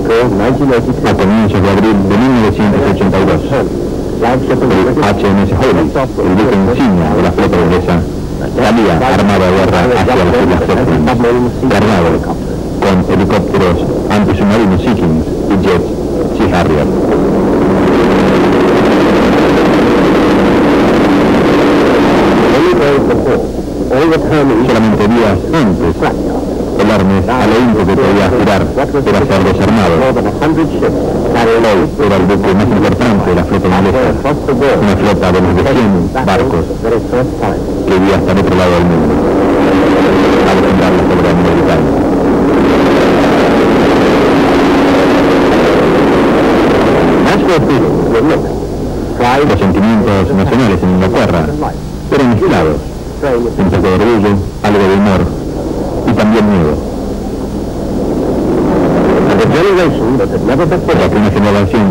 A comienzos de abril de 1982, el HMS Hollis, el buque insignia de la flota inglesa, salía armado de guerra hacia las Islas Falklands, cargado con helicópteros antisubmarinos Seekings y jets Sea Harrier. Solamente días antes, el Hermes, a lo único que podía aspirar era ser desarmado. Hoy era el buque más importante de la flota inglesa, una flota de más de 100 barcos que vivía hasta el otro lado del mundo, a defender la soberanía británica. Los sentimientos nacionales en Inglaterra eran mezclados, un poco de orgullo, algo de humor y también miedo. Para que una generación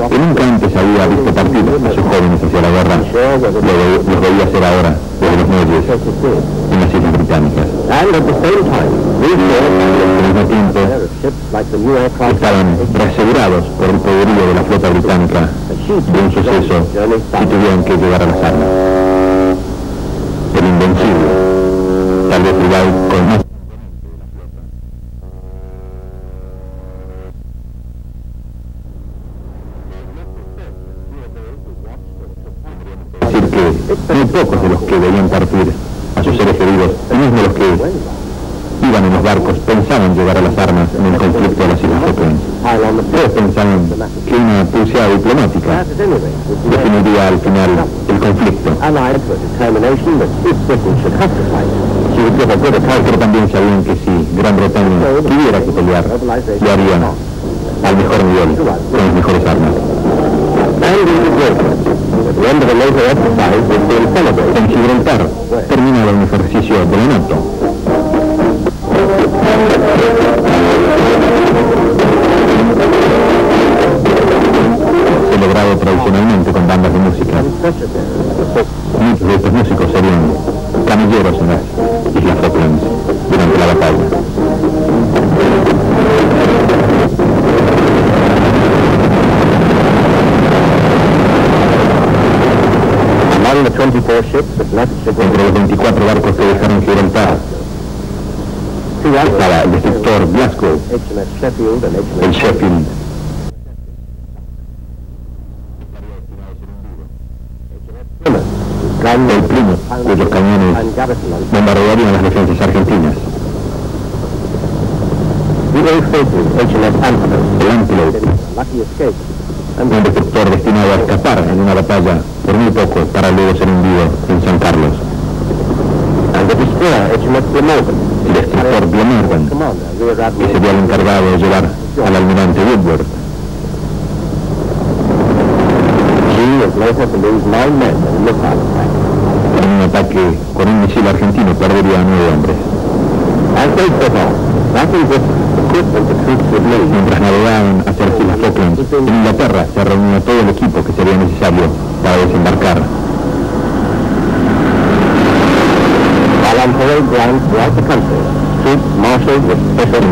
que nunca antes había visto partir a sus jóvenes hacia la guerra, los veía hacer ahora desde los muelles en las Islas Británicas. Al mismo tiempo, estaban reasegurados por el poderío de la flota británica de un suceso y tuvieron que llegar a las armas. El invencible, tal vez rival con más. Decir que muy pocos de los que veían partir a sus seres queridos, y mismo los que iban en los barcos, pensaban llegar a las armas en el conflicto de las Islas Falklands. Todos pensaban que una pulseada diplomática definiría al final el conflicto. Pero también sabían que si Gran Bretaña tuviera que pelear, lo harían al mejor nivel, con las mejores armas. En Gibraltar terminaba un ejercicio de la NATO. Celebrado tradicionalmente con bandas de música. Muchos de estos músicos serían camilleros en las Islas Falklands durante la batalla. Entre los 24 barcos que dejaron Gibraltar estaba el destructor Glasgow, el Sheffield, el Plymouth, cuyos cañones bombardearían las defensas argentinas, el Antelope, un destructor destinado a escapar en una batalla por muy poco para luego ser hundido en San Carlos. El destructor Glenarvan, que sería el encargado de llevar al almirante Woodward. En un ataque con un misil argentino perdería a 9 hombres. Mientras navegaban hacia las Islas Falklands, en Inglaterra se reunió todo el equipo que sería necesario para desembarcar. En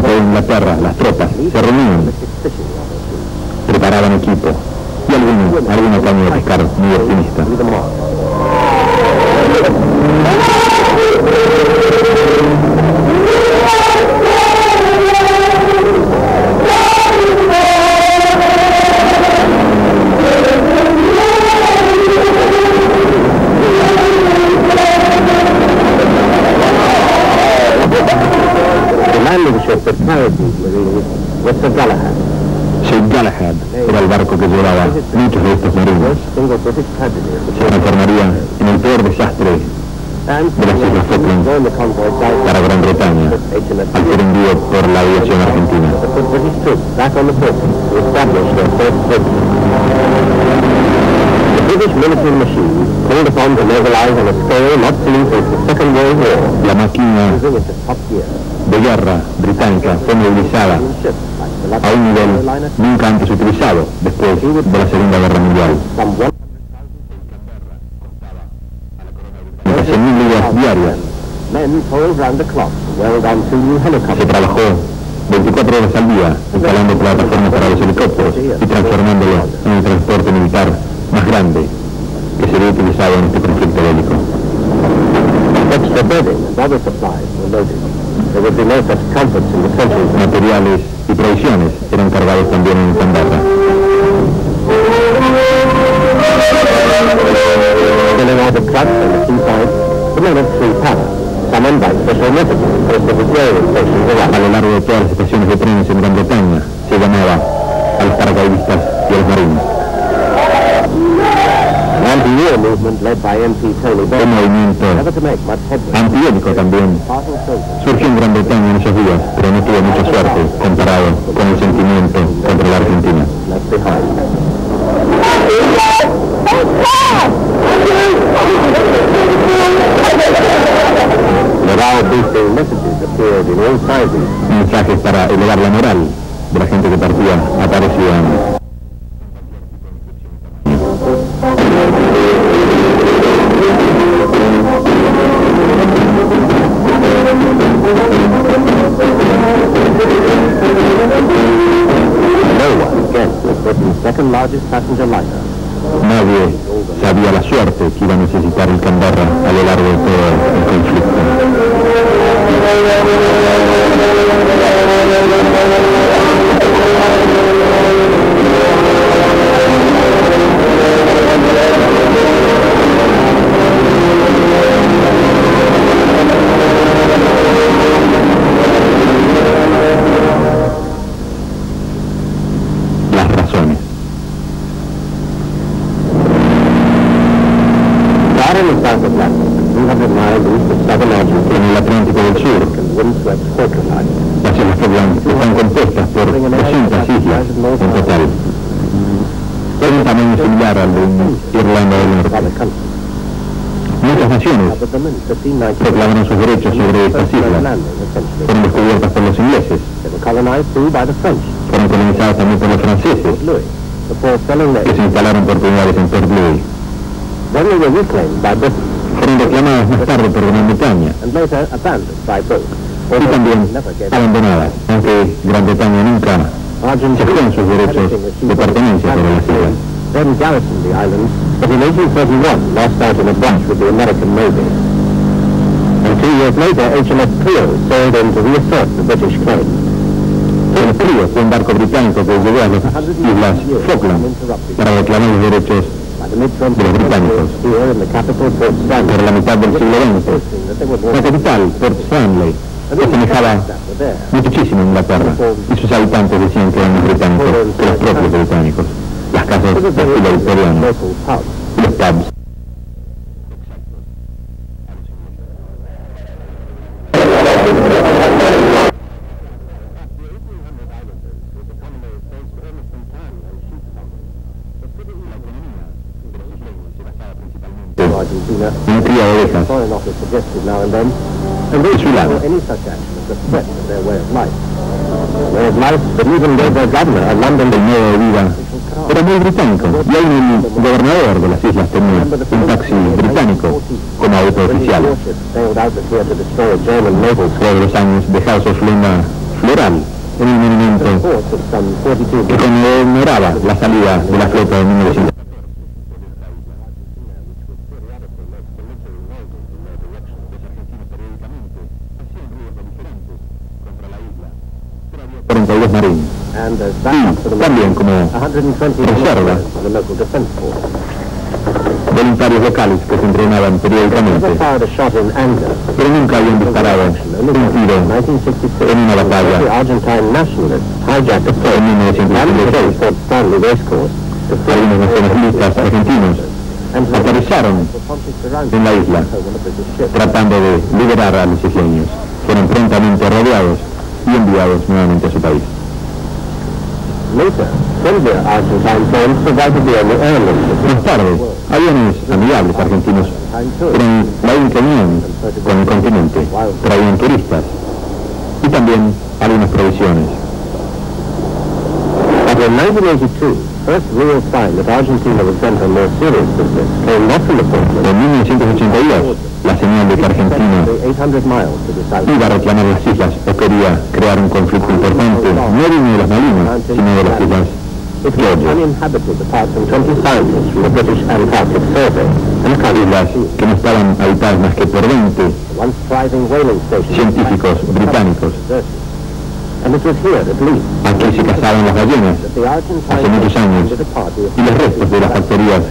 toda Inglaterra, las tropas se reunían, preparaban equipo y alguna caña de pescar muy optimista. Sir Galahad era el barco que llevaba muchos de estos marinos. Se transformaría en el peor desastre de las Islas Falklands para Gran Bretaña al ser hundido por la aviación argentina. La máquina de guerra británica fue movilizada a un nivel nunca antes utilizado después de la Segunda Guerra Mundial. 100.000 libras diarias. Se trabajó 24 horas al día, instalando plataformas para los helicópteros y transformándolo en el transporte militar más grande que sería utilizado en este conflicto bélico. Materiales y provisiones eran cargados también en Canberra. A lo largo de todas las estaciones de trenes en Gran Bretaña se llamaba a los paracaidistas y a los marines. El movimiento antibélico también surgió en Gran Bretaña en esos días, pero no tuvo mucha suerte comparado con el sentimiento contra la Argentina. Mensajes para elevar la moral de la gente que partía aparecían. Nadie sabía la suerte que iba a necesitar el Canberra a lo largo de todo el conflicto. Las razones. En el Atlántico del Sur, las islas Falkland están compuestas por 200 islas en total. Tienen un tamaño similar al de Irlanda del Norte. Muchas naciones proclamaron sus derechos sobre estas islas. Fueron descubiertas por los ingleses. Fueron colonizadas también por los franceses, que se instalaron por primera vez en Port Louis. Fueron reclamadas más tarde por Gran Bretaña y también abandonadas, aunque Gran Bretaña nunca se fue en sus derechos de pertenencia sobre las islas. El Clio fue un barco británico que llegó a las islas Falkland para reclamar los derechos de los británicos. Por la mitad del siglo XX, la capital, Port Stanley, se asemejaba muchísimo a Inglaterra, y sus habitantes decían que eran más británicos que los propios británicos. Las casas de estilo victoriano y los pubs. Una cría de ovejas y su lado. El modo de vida era muy británico, y aún el gobernador de las islas tenía un taxi británico como auto oficial. Luego de los años dejados su flema floral en un monumento que conmemoraba la salida de la flota de 1900. Marines. Y también como reserva, voluntarios locales que se entrenaban periódicamente, pero nunca habían disparado un tiro en una batalla en 1966. Algunos nacionalistas argentinos aterrizaron en la isla tratando de liberar a los isleños. Fueron prontamente rodeados y enviados nuevamente a su país. Más tarde, aviones amigables argentinos eran la única unión con el continente, traían turistas y también algunas provisiones. En 1982, la señal de que Argentina iba a reclamar las islas o quería crear un conflicto importante, no vino de las Malvinas, sino de las islas Georgias. Islas que no estaban habitadas más que por 20 científicos británicos. Aquí se cazaban las ballenas hace muchos años y los restos de las factorías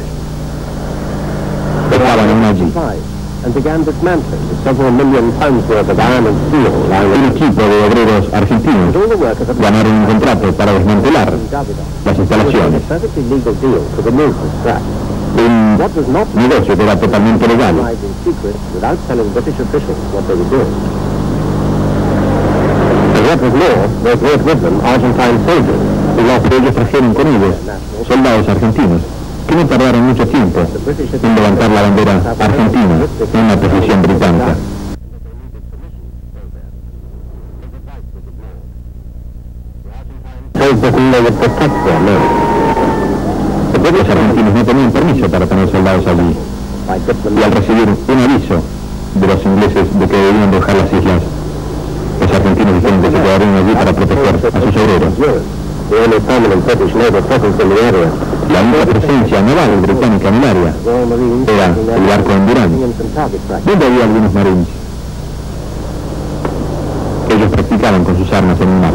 estaban aún allí. Un equipo de obreros argentinos ganaron un contrato para desmantelar las instalaciones. Un negocio que era totalmente legal. Ellos trajeron con ellos soldados argentinos que no tardaron mucho tiempo en levantar la bandera argentina en una posición británica. Los argentinos no tenían permiso para tener soldados allí, y al recibir un aviso de los ingleses de que debían dejar las islas, los argentinos dijeron que se quedarían allí para proteger a sus obreros. La única presencia naval británica en el área era el barco Endurance, donde había algunos marines. Ellos practicaban con sus armas en el mar.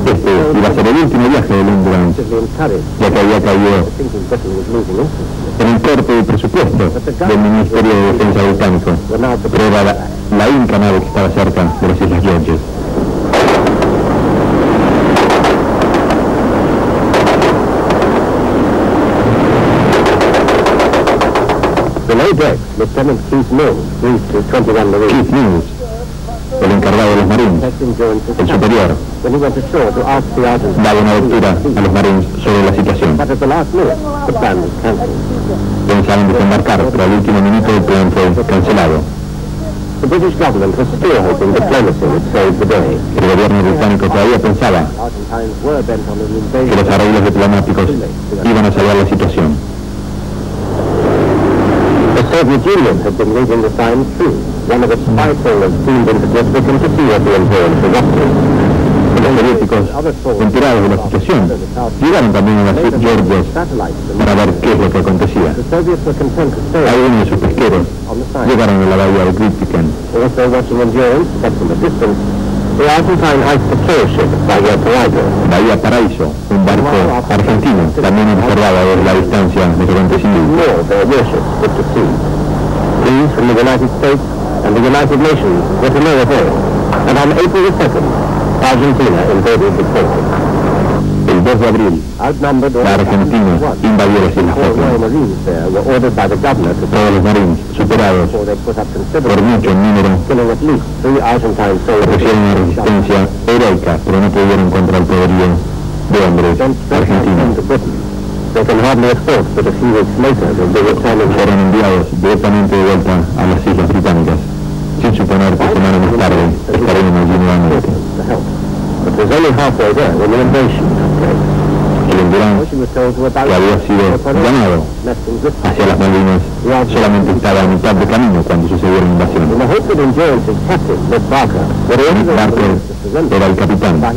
Este iba a ser el último viaje del Endurance, ya que había caído en el corte de presupuesto del Ministerio de Defensa británico, pero era la única nave que estaba cerca de las Islas Georgias. Keith Mills, el encargado de los marines, el superior, daba una lectura a los marines sobre la situación. Pensaban desembarcar, pero al último minuto el plan fue cancelado. El gobierno británico todavía pensaba que los arreglos diplomáticos iban a salvar la situación. The Soviet Union had been reading the signs too. One of its spy trawlers steamed into Great Britain to see what the Endurance was up to. Los soviéticos, enterados de la situación, llegaron también a las Georgias para ver qué es lo que acontecía. Algunos de sus pesqueros llegaron a la bahía de Grytviken. Bahía Paraíso, un barco argentino, también observaba desde la distancia los acontecimientos. These from the United States and the United Nations were to know it all, and on April the 2nd, Argentina invaded the Falklands. El 2 de abril, la Argentina invadió las Islas Falklands. Todos los marines, superados por mucho en número, ofrecieron una resistencia heroica, pero no pudieron contra el poderío de hombres argentinos. Fueron enviados directamente de vuelta a las Islas Británicas, sin suponer que semanas más tarde estarían allí nuevamente. El Endurance, que había sido ganado hacia las Malvinas, solamente estaba a mitad de camino cuando sucedió la invasión. Barker era el capitán. El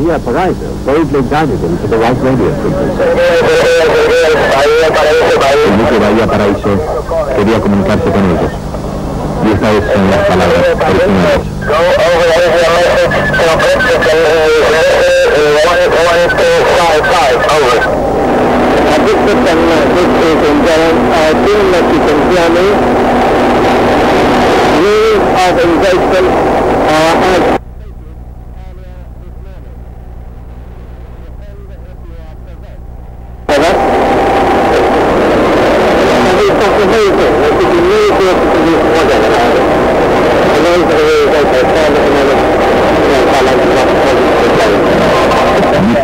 buque Bahía Paraíso quería comunicarse con ellos. Y estas son las palabras originales.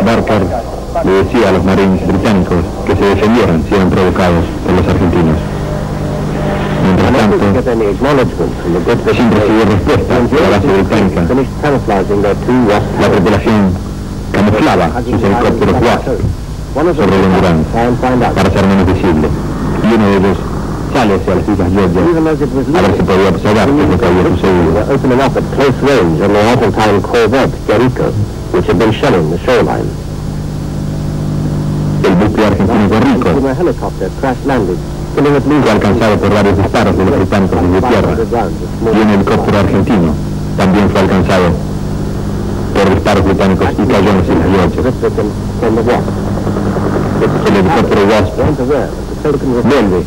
Barker le decía a los marines británicos que se defendieran si eran provocados por los argentinos. Mientras tanto, sin recibir respuesta de la base británica, la tripulación camuflaba sus helicópteros Wasp sobre el Endurance para ser menos visible, y uno de ellos sale hacia las Islas Georgia a ver si podía observar qué es lo que había sucedido. El buque argentino Guerrico fue alcanzado por varios disparos de los británicos desde tierra, y un helicóptero argentino también fue alcanzado por disparos británicos y cayó en las Islas Georgia. El helicóptero Wasp vuelve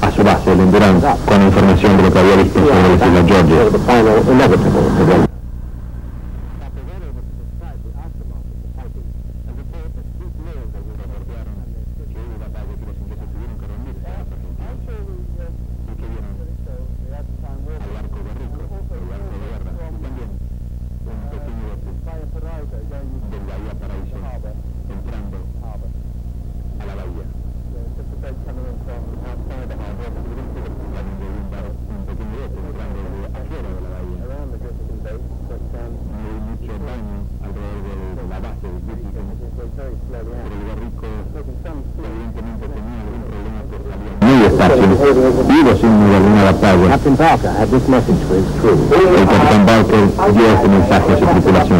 a su base, el Endurance, con información de lo que había visto sobre las Islas Georgia. Vivo sin alguna batalla. El capitán Barker dio este mensaje a su tripulación.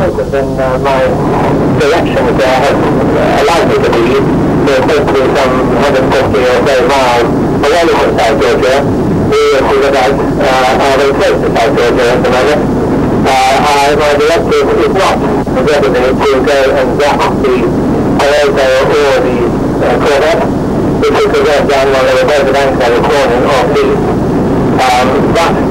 We took the red down while they were both at anchor this morning off the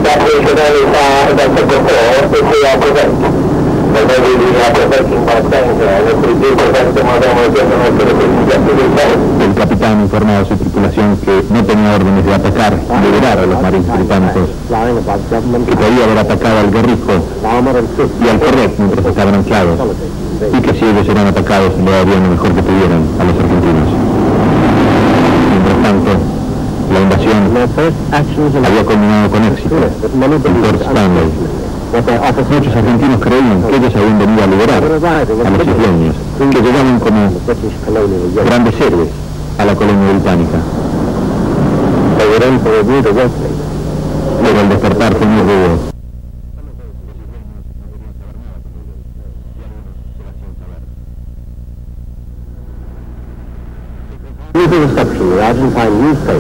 that we could only fire as I said before if we are provoked. So maybe we are provoking by staying here, and if we do provoke them, then we'll get them as good as we can get to the boat. El capitán informó a su tripulación que no tenía órdenes de atacar y liberar a los marines británicos, que podía haber atacado al Guerrico y al Corret mientras estaban anclados, y que si ellos eran atacados le darían lo mejor que pudieran a los argentinos. Mientras tanto, la invasión había culminado con éxito en Port Stanley. Muchos argentinos creían que ellos habían venido a liberar a los isleños, que llegaban como grandes héroes a la colonia británica. Pero el despertar fue muy rudo.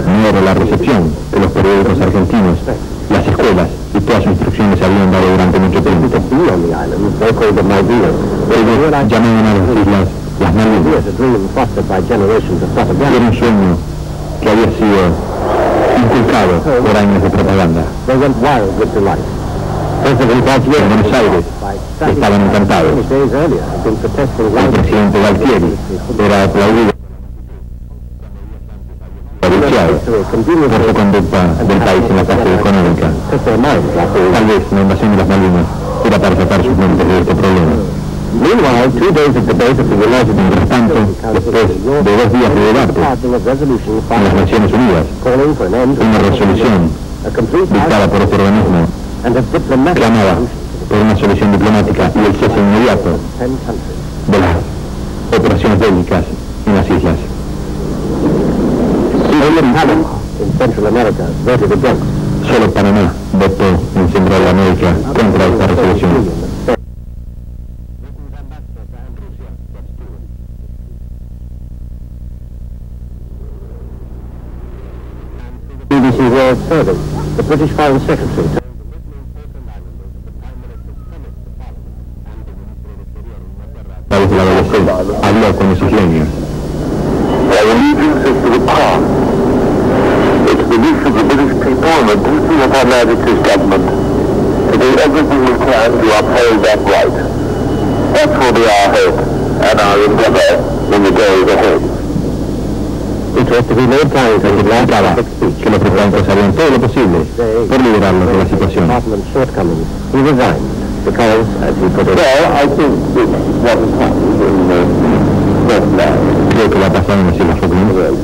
No era la recepción que los periódicos argentinos, las escuelas y todas sus instrucciones habían dado durante mucho tiempo. Ellos llamaban a las islas las Malvinas. Era un sueño que había sido inculcado por años de propaganda. En Buenos Aires estaban encantados. El presidente Galtieri era aplaudido por su conducta del país en la fase económica. Tal vez la invasión de las Malvinas era para sacar sus mentes de este problema. Mientras tanto, después de 2 días de debate en las Naciones Unidas, una resolución dictada por este organismo clamaba por una solución diplomática y el cese inmediato de las operaciones bélicas en las islas. Solo Panamá votó en Centroamérica contra esta resolución. BBC World Service, the British Foreign Secretary habló con los isleños. Our allegiance is to the past. It's the wish of the British people and the duty of Her Majesty's government to do everything we can to uphold that right. That will be our hope and our endeavour in the days ahead. Significaba que los británicos harían todo lo posible por liberarlos de la situación. Well, I think it's what has happened in the Westland. Creo que va a pasar en las Islas Falkland.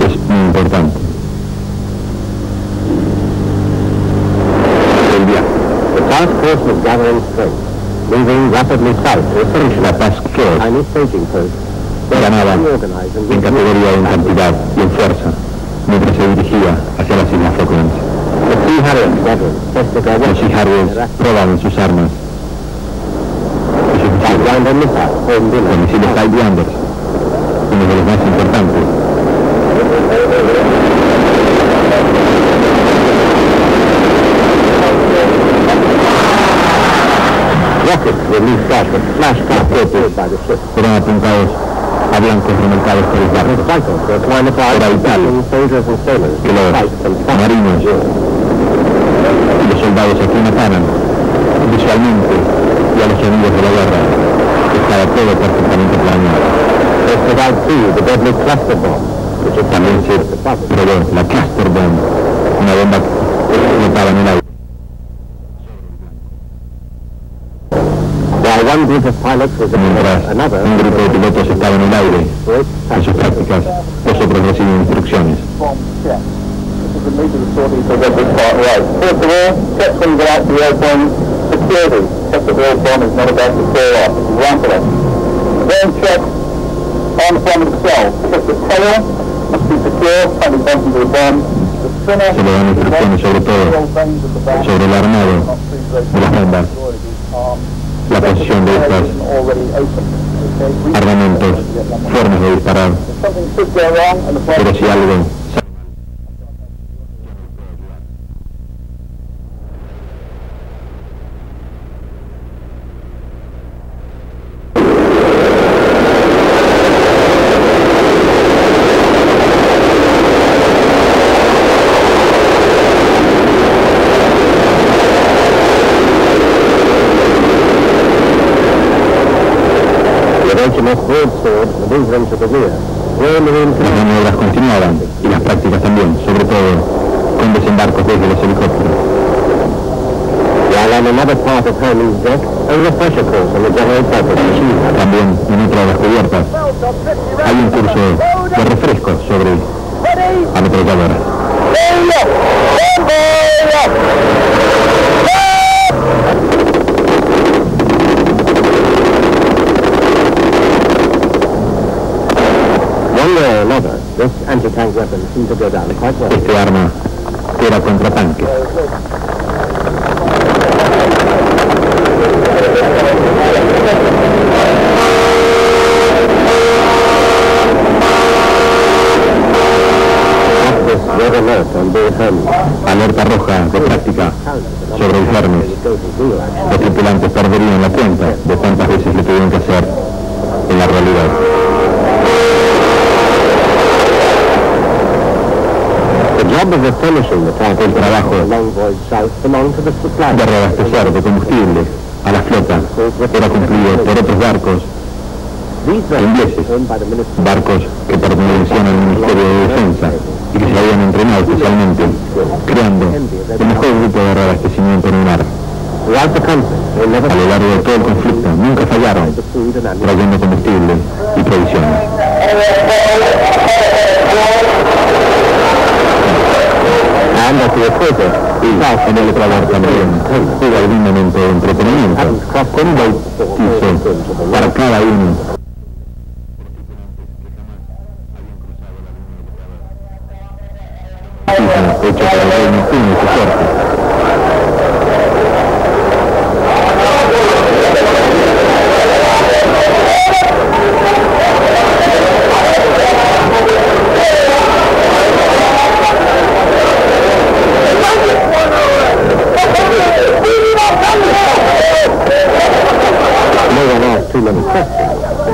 Es muy importante. El viaje. The task force was gathering strength. moving rapidly south to finish La Task Force tiny staging post. ganaba en categoría, en cantidad y en fuerza mientras se dirigía hacia las Islas Falklands. Los Sea Harriers probaban sus armas y sus misiles Sidewinders, uno de los más importantes. Fueron apuntados a blancos remolcados por el barco. Era vital que los marinos y los soldados aclimataran visualmente y a los enemigos de la guerra. Estaba todo perfectamente planeado. También se probó la cluster bomb, una bomba que flotaba en el aire. Mientras un grupo de pilotos estaba en el aire, en sus prácticas, los otros reciben instrucciones. Se le dan instrucciones sobre todo, sobre el armado de las bombas, la posición de estos armamentos, formas de disparar, pero si algo las maniobras continuaban y las prácticas también, sobre todo con desembarcos desde los helicópteros. También en otra de las cubiertas hay un curso de refresco sobre ametralladoras. Este arma era contratanque. Alerta roja de práctica sobre el Hermes. Los tripulantes perderían la cuenta de cuántas veces le tuvieron que hacer en la realidad. El trabajo de reabastecer de combustible a la flota era cumplido por otros barcos ingleses, barcos que pertenecían al Ministerio de Defensa y que se habían entrenado especialmente, creando el mejor grupo de reabastecimiento en el mar. A lo largo de todo el conflicto nunca fallaron, trayendo combustible y provisiones. Y en el Ecuador también hubo algún momento de entretenimiento, con un bautizo para cada uno. Hecho por el rey Neptuno y su suerte.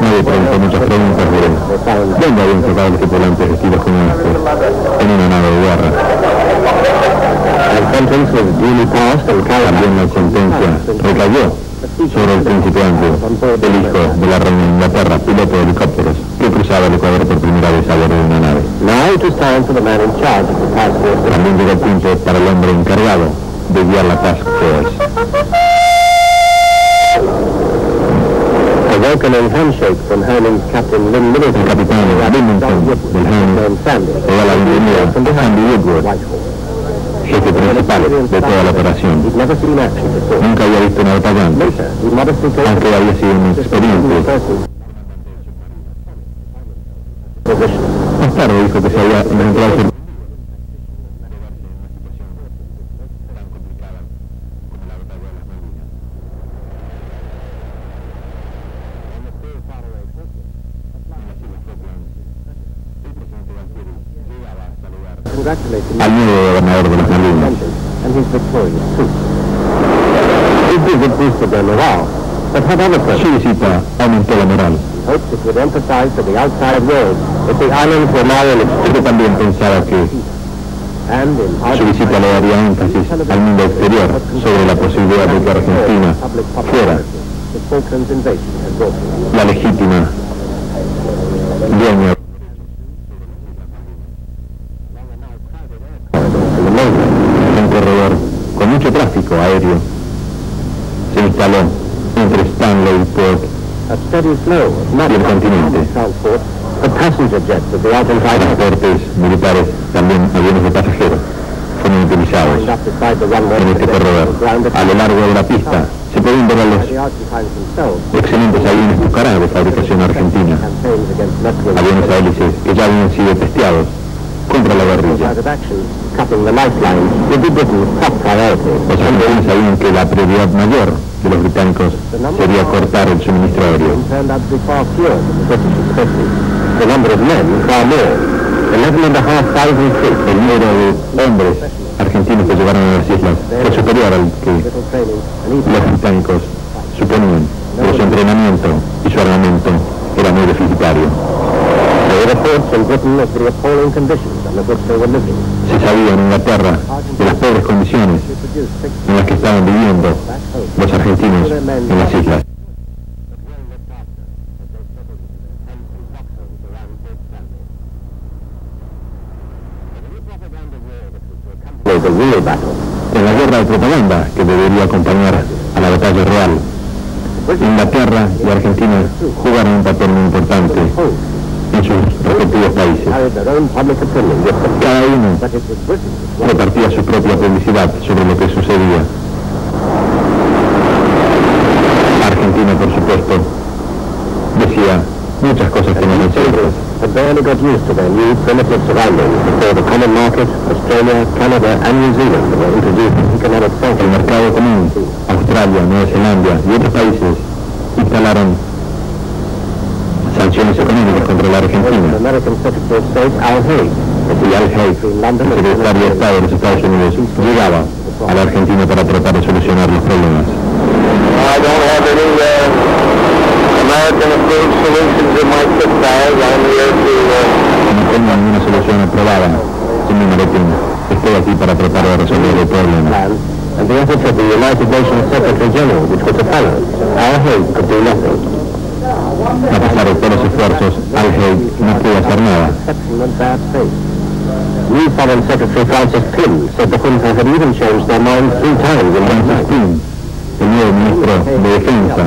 Nadie preguntó muchas preguntas de dónde habían sacado los tripulantes vestidos como estos en una nave de guerra. También la sentencia recayó sobre el principiante, el hijo de la reina de Inglaterra, piloto de helicópteros, que cruzaba el Ecuador por primera vez a bordo de una nave. También llegó el tiempo para el hombre encargado de guiar la Task Force. El capitán Livingston del Hermes le da la bienvenida a Sandy Woodward, jefe principal de toda la operación. Nunca había visto una batalla antes, aunque había sido un experiente. Más tarde dijo que se había encontrado al nuevo gobernador de las Malvinas. Su visita aumentó la moral. Yo también pensaba que su visita le daría énfasis al mundo exterior sobre la posibilidad de que Argentina fuera la legítima dueña. Un corredor con mucho tráfico aéreo se instaló entre Stanley Port y el continente. Transportes militares, también aviones de pasajeros, fueron utilizados en este corredor. A lo largo de la pista se pueden ver a los excelentes aviones Pucará de fabricación argentina, aviones a hélices que ya habían sido testeados contra la guerrilla. Los argentinos sabían que la prioridad mayor de los británicos sería cortar el suministro aéreo. El número de hombres argentinos que llegaron a las islas fue superior al que los británicos suponían, pero su entrenamiento y su armamento era muy deficitario. Se sabía en Inglaterra de las pobres condiciones en las que estaban viviendo los argentinos en las islas. En la guerra de propaganda que debería acompañar a la batalla real, Inglaterra y Argentina jugaron un papel muy importante en sus respectivos países. Cada uno repartía su propia publicidad sobre lo que sucedía. Argentina, por supuesto, decía muchas cosas que no eran ciertas. El mercado común, Australia, Nueva Zelanda y otros países instalaron sanciones económicas contra la Argentina. Y Al Haig, el secretario de Estado de los Estados Unidos, llegaba a la Argentina para tratar de solucionar los problemas. No tengo ninguna solución aprobada en mi maletín. Estoy aquí para tratar de resolver el problema. A pesar de todos los esfuerzos, Al Haig no pudo hacer nada. Francis Pym, el nuevo ministro de Defensa,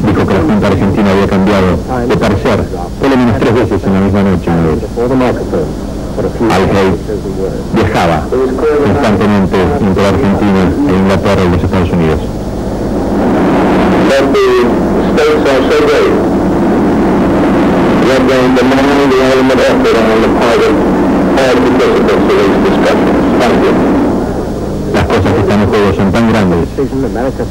dijo que la Junta Argentina había cambiado de parecer por lo menos 3 veces en la misma noche. Al Haig viajaba constantemente entre Argentina e Inglaterra y los Estados Unidos. Las cosas que están en juego son tan grandes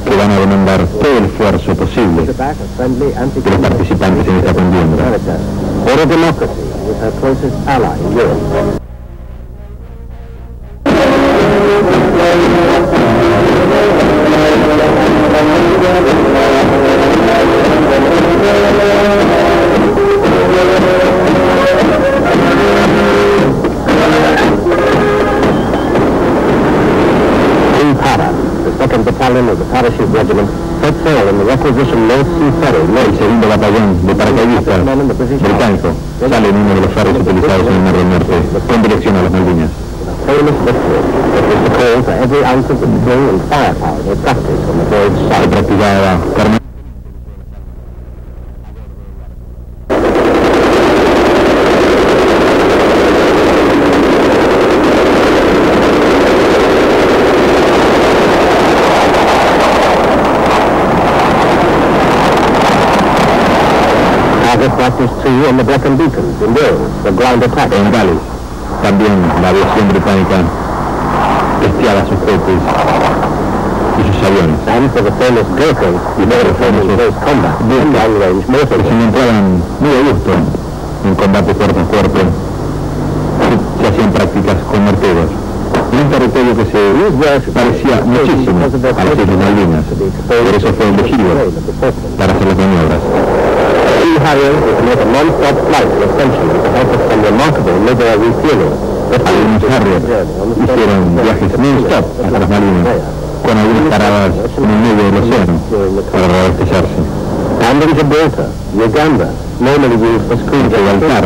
que van a demandar todo el esfuerzo posible de los participantes en esta contienda. El segundo batallón de paracaidistas británico sale en uno de los faros utilizados en el Mar del Norte con dirección a las Malvinas. Se practicaba practice too on the Brecon Beacons in Wales, the ground attack. En Gales, también la aviación británica testeaba sus cohetes y sus aviones. And for the famous Gurkhas, very famous close combat, long-range Que mortar. se encontraban muy a gusto en combate cuerpo a cuerpo, se hacían prácticas con morteros. En un territorio que se parecía muchísimo a las Islas Malvinas, por eso fue elegido para hacer las maniobras. Two Harriers would make a non-stop flight to Ascension to help us some remarkable mid-air refueling. Algunos Harriers hicieron viajes non-stop hasta las Malvinas, con algunas paradas en el medio del océano para reabastecerse. And in Gibraltar, Uganda, normally used for En Gibraltar,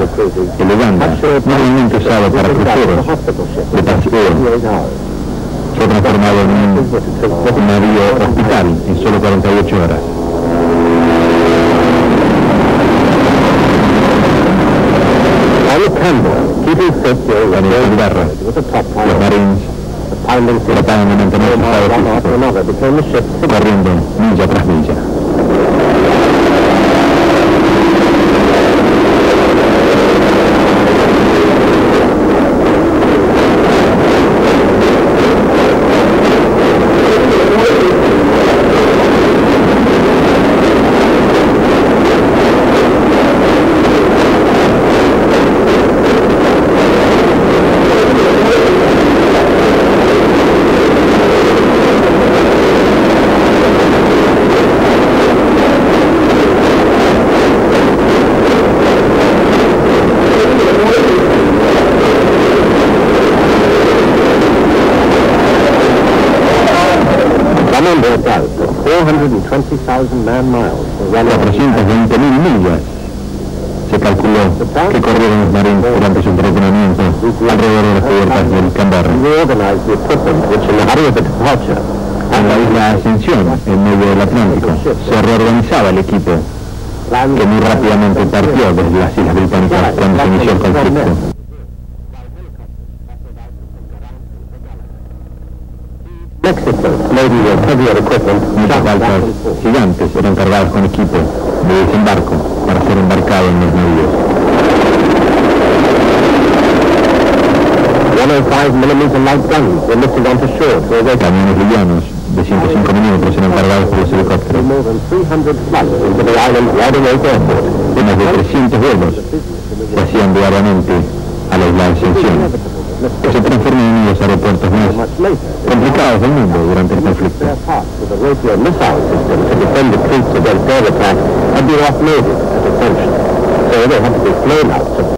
el Uganda, normalmente usado para cruceros de paseo, fue transformado en un navío hospital en solo 48 horas. En Inglaterra, los Marines trataban de mantener su estado físico, corriendo milla tras milla. About 420,000 man-miles. 420.000 millas se calculó que corrieron los Marines durante su entrenamiento alrededor de las cubiertas del Canberra. Reorganized the equipment which in the hurry of the departure En la isla Ascensión, en medio del Atlántico, se reorganizaba el equipo que muy rápidamente partió desde las Islas Británicas cuando se inició el conflicto. Mexico, laden with heavier equipment, Muchas balsas gigantes eran cargadas con equipo de desembarco para ser embarcado en los navíos. 105mm light guns were lifted onto shore to awaken. Camiones livianos de 105 milímetros eran cargados por los helicópteros. More than 300 flights into the island's Riding Lake Airport. Más de 300 vuelos se hacían diariamente a la isla de Ascensión, que se transformó en uno de los aeropuertos más Much later, complicados del mundo durante el conflicto. their parts with a Rotio missile system to defend the troops against air attack had been offloaded at Ascension. So they had to be flown out to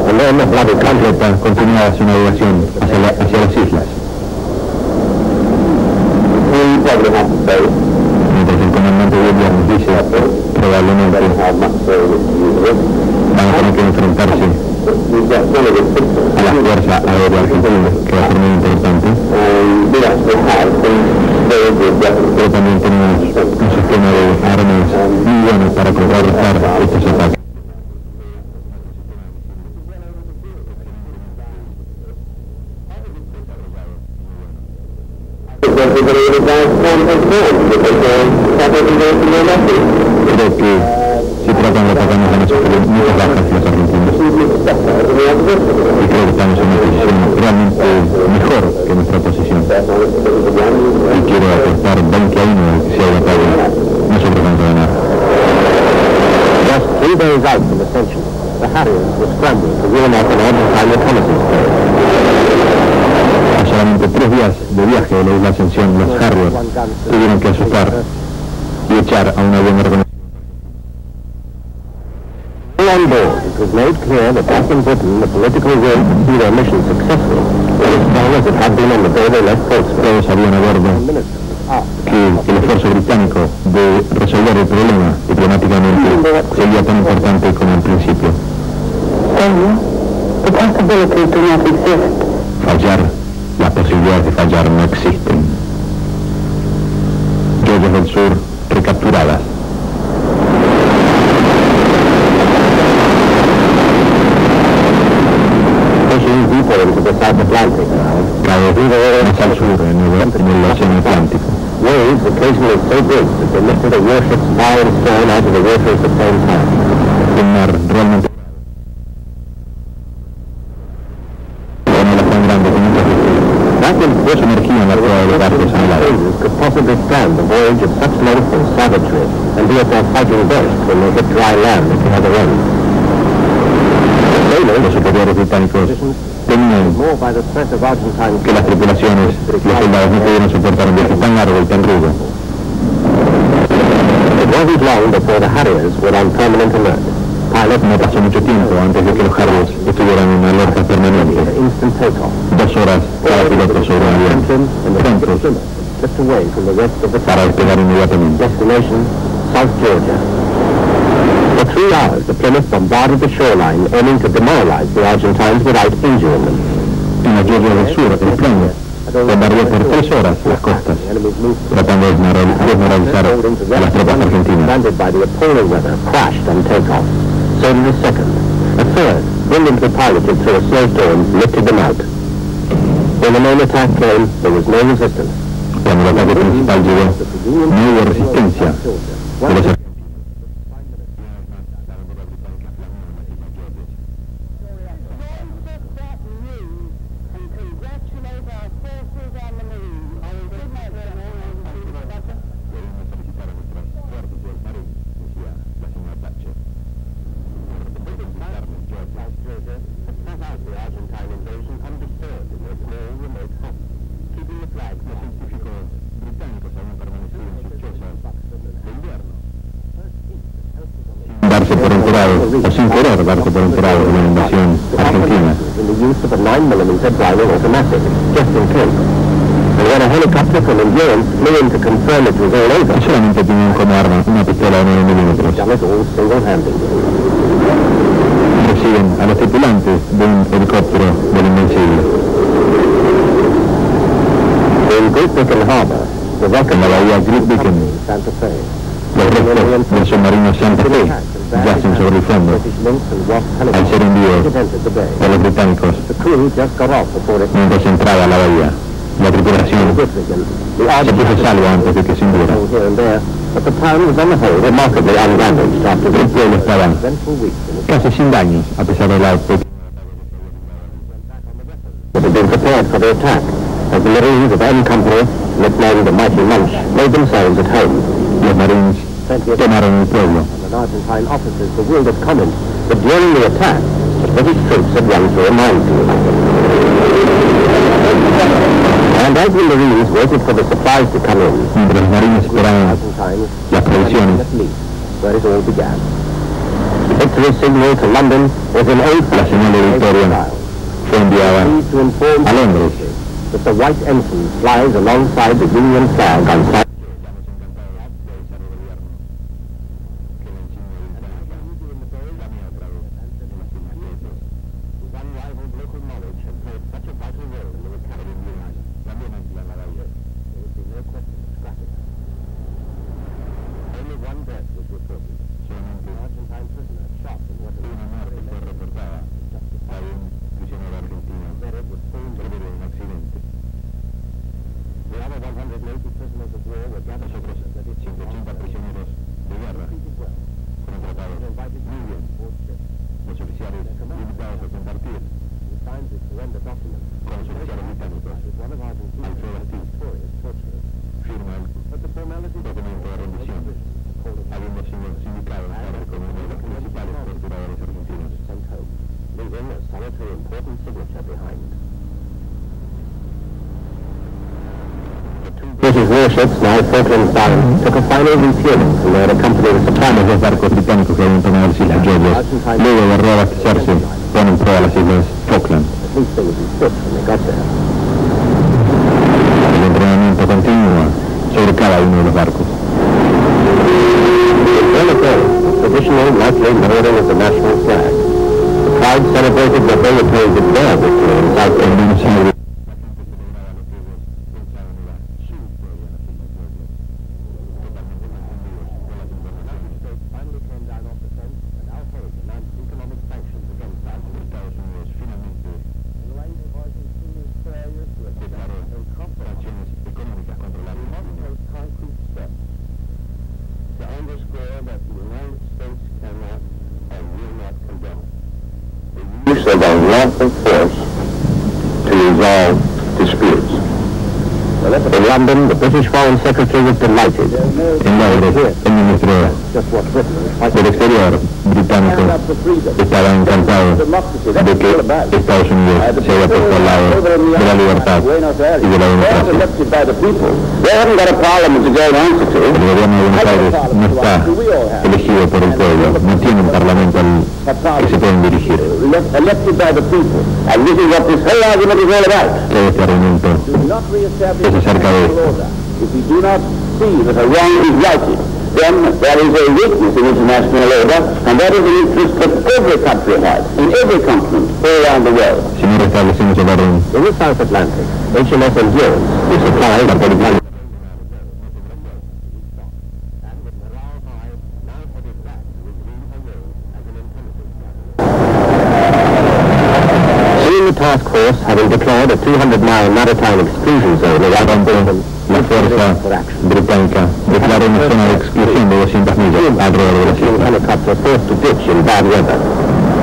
and then the bloody conflict Continuaba su navegación hacia las islas, mientras el comandante William dice probablemente van a tener que enfrentarse a la Fuerza Aérea Argentina, que va a ser muy importante, pero también tenemos un sistema de armas muy bueno para contrarrestar estos ataques. Creo que si tratan de atacarnos van a sufrir muchas bajas los argentinos. Y creo que estamos en una posición realmente mejor que nuestra posición. Y quiero apostar 20 a 1 de que si hay batalla, nosotros vamos a ganar. just 3 days out from Ascension. The Harriers were scrambling to warn up an Argentine reconnaissance corps. A solamente 3 días de viaje de la isla Ascensión, los Harriers tuvieron que asustar y echar a un avión de reconocimiento. On board, it was made clear that back in Britain the political will to see their mission successful was as strong as it had been on the day they left Portsmouth. Todos sabían a bordo que el esfuerzo británico de resolver el problema diplomáticamente sería tan importante como al principio. The possibilities do not exist. Fallar, las posibilidades de fallar no existen. Joyas del Sur recapturadas. Pushing deeper into the South Atlantic. al sur, en el Océano Atlántico. Waves occasionally so big that they lifted a warship's bow and stern out of the water at the same time. Un mar realmente sumergían la proa de los barcos a nado. Could possibly stand the voyage of such length and savagery and be at their fighting best when they hit dry land at the other end. Los superiores británicos temían que las tripulaciones y los soldados no pudieran soportar un viaje tan largo y tan rudo. It wasn't long before the Harriers were on permanent alert. No pasó mucho tiempo antes de que los Harriers estuvieran en alerta permanente. 2 horas cada piloto sobre un avión, prontos para despegar inmediatamente. Destination, South Georgia. For 3 hours, the Plymouth bombarded the shoreline, aiming to demoralize the Argentines without injuring them. En la Georgia del Sur, el Plymouth bombardeó por 3 horas las costas, tratando de desmoralizar a las tropas argentinas. Landed by the appalling weather, crashed on takeoff. So did a second. A third, brilliantly piloted through a snowstorm, lifted them out. When the main attack came, there was no resistance. Cuando el ataque principal llegó, no hubo resistencia de los argentinos. Darse por enterados, o sin querer darse por enterados de la invasión argentina. In the use of a 9mm Browning automatic, just in case. And when a helicopter from Endurance flew in to confirm it was all over, Y solamente tenían como arma una pistola de 9 milímetros. done it all single-handedly. Reciben a los tripulantes de un helicóptero del Invencible. In Great Britain Harbor, the wreck En la bahía Great Britain, Santa Fe. los restos del submarino Santa Fe yacen sobre el fondo al ser enviados por los británicos The crew just got off before it mientras entraba a la bahía. La tripulación se puso a salvo antes de que se hundiera. here and there, but the town was on the whole remarkably undamaged after the El pueblo estaba eventful weeks in it. casi sin daños, a pesar de la pequeña. That had been prepared for the attack, as the Marines of M Company, nicknamed the Mighty Munch, made themselves at home. Los marines tomaron el pueblo. And Argentine officers bewildered comment that during the attack, the British troops had run through a minefield. And as the Marines waited for the supplies to come in, Mientras los marines esperaban Argentines las provisiones, at least where it all began. The victory signal to London was an oath la señal de victoria fue enviada pleased to inform a Londres. that the white ensign flies alongside the Union flag on South. British warships, now circling south, took a final refueling from their accompanying supplies. Los barcos británicos que habían tomado las Islas Georgias, luego de reabastecerse, ponen prueba las Islas Falkland. At least they would be fit when they got there. El entrenamiento continúa sobre cada uno de los barcos. Then again, the traditional nightly lowering of the national flag. The crowd celebrated what they appeared as their victory in South Asia. has a lot of force to resolve disputes. In London, the British Foreign Secretary was delighted. En Londres, el ministro del Exterior británico estaba encantado de que Estados Unidos se haya puesto al lado de la libertad y de la democracia. El gobierno de Buenos Aires no está elegido por el pueblo, no tiene un parlamento al que se pueden dirigir. Todo este argumento es acerca de esto. Then there is a weakness in international order, and that is an interest that every country has, in every continent, all around the world. Si no restablecemos el orden In the South Atlantic, HMS Endurance is supplying the political. The task force having declared a 200-mile maritime exclusion zone around Britain, la fuerza británica declaró una zona de exclusión de 200 millas alrededor de la isla. helicopter forced to ditch in bad weather,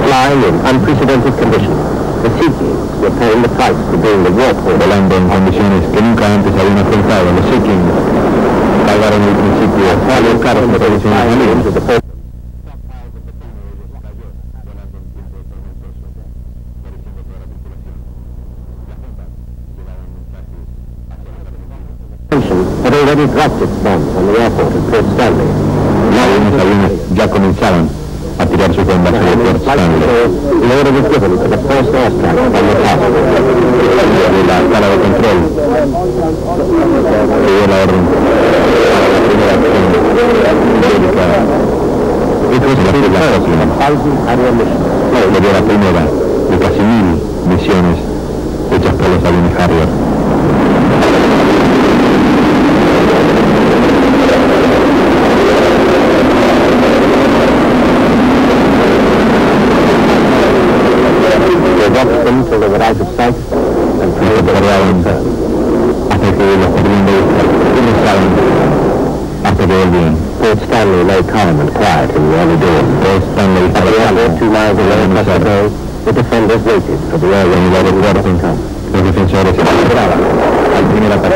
flying in unprecedented conditions. The Sea Kings were paying the price for being the warport. Volando en condiciones que nunca antes habían afrontado. Los Sea Kings pagaron el principio a buscar las condiciones marinas. Had already dropped its bombs on the airport at Port Stanley. Algunos aviones ya comenzaban a tirar sus bombas sobre Port Stanley. The order was given to the first airstrike on the task force. De la sala de control se dio la orden para la primera acción bélica. Esto es la sería la primera de casi 1000 misiones hechas por los aviones Harrier. Until they were out of sight and hasta que los perdían de vista, comenzaron hasta que volvían. Port Stanley lay calm and quiet in the early dawn. Port Stanley estaba calmo, 2 miles away across the bay, the defenders waited for the air en el aeropuerto. Los defensores esperaban al primer ataque.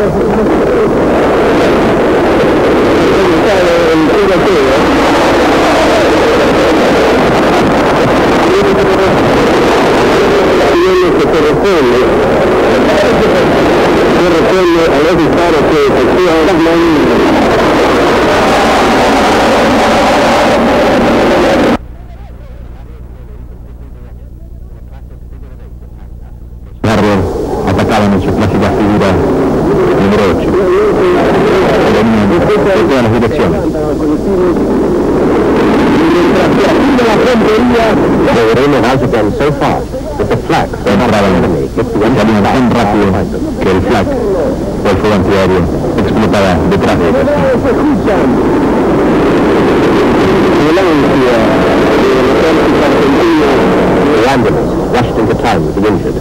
Atacaban en su clásica figura número 8. Venían de todas las direcciones. They were in and out again so fast that the flak Salían tan rápido que el flak o el fuego antiaéreo explotaba detrás de ellos. The ambulance rushed into town with the injured.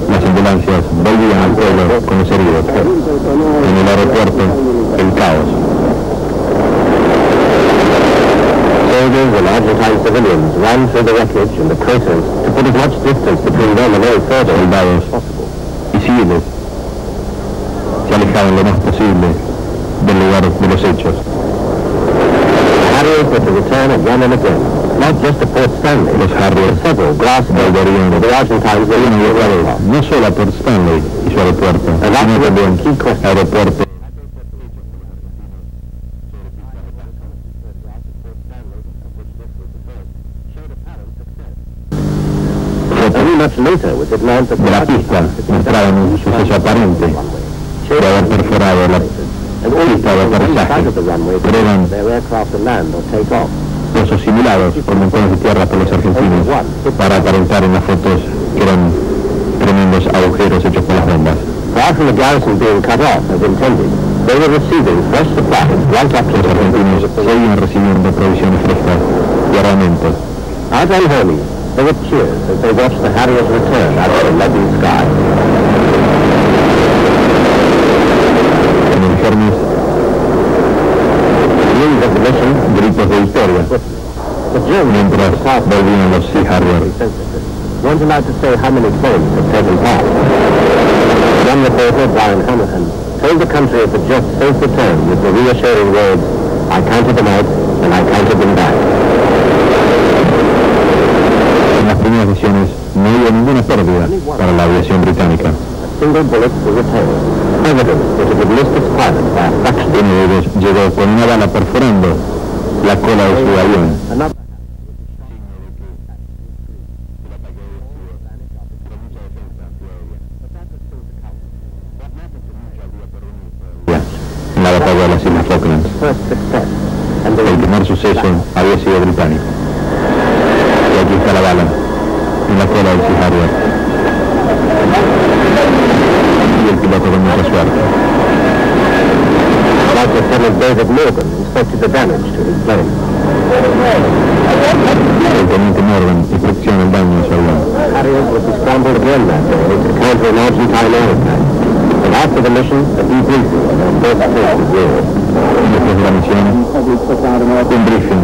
Las ambulancias volvían al pueblo con los heridos. En el aeropuerto, el caos. Soldiers and Argentine civilians ran through the wreckage in the process to put as much distance between them and any further Soldados y civiles se alejaban lo más posible del lugar de los hechos. The Harriers were to return again and again, not just to Port Stanley, Los Harriers several glass volverían the Argentines were in the way. no solo a Port Stanley y su aeropuerto, sino también aeropuerto. Much later was it learned that De la pista mostraban un suceso aparente de haber perforado la pista de aterrizaje, pero eran their aircraft to land or take off. pozos simulados por montones de tierra por los argentinos para aparentar en las fotos que eran tremendos agujeros hechos por las bombas. Far from the garrison being cut off as intended, they were receiving fresh supplies right up to Los argentinos seguían recibiendo provisiones frescas y armamentos. Out on Hermes, there were cheers as they watched the Harriers return out of the leaden sky. En el Hermes, News of the mission, gritos de victoria, the Germans mientras volvían los Sea Harrier. weren't allowed to say how many planes had taken part. One reporter, Brian Hamilton, told the country it had just safe return with the reassuring words, "I counted them out and I counted them back." En las primeras sesiones no hubo ninguna pérdida para la aviación británica. A single bullet was retained, evidence that it had missed its pilot by a fraction. Uno de ellos llegó con una bala perforando la cola de su avión. Another En la batalla de las Islas Falklands. first success, and El primer suceso había sido británico. Y aquí está la bala, en la cola del Sea Harrier. Y el piloto con mucha suerte. Flight Lieutenant David Morgan inspected the damage to his plane. El teniente Morgan inspecciona el daño a su avión. Harriers would be scrambled again that day to counter an Argentine air attack. And after the mission, a debriefing of their first taste of war. Después de la misión, un briefing.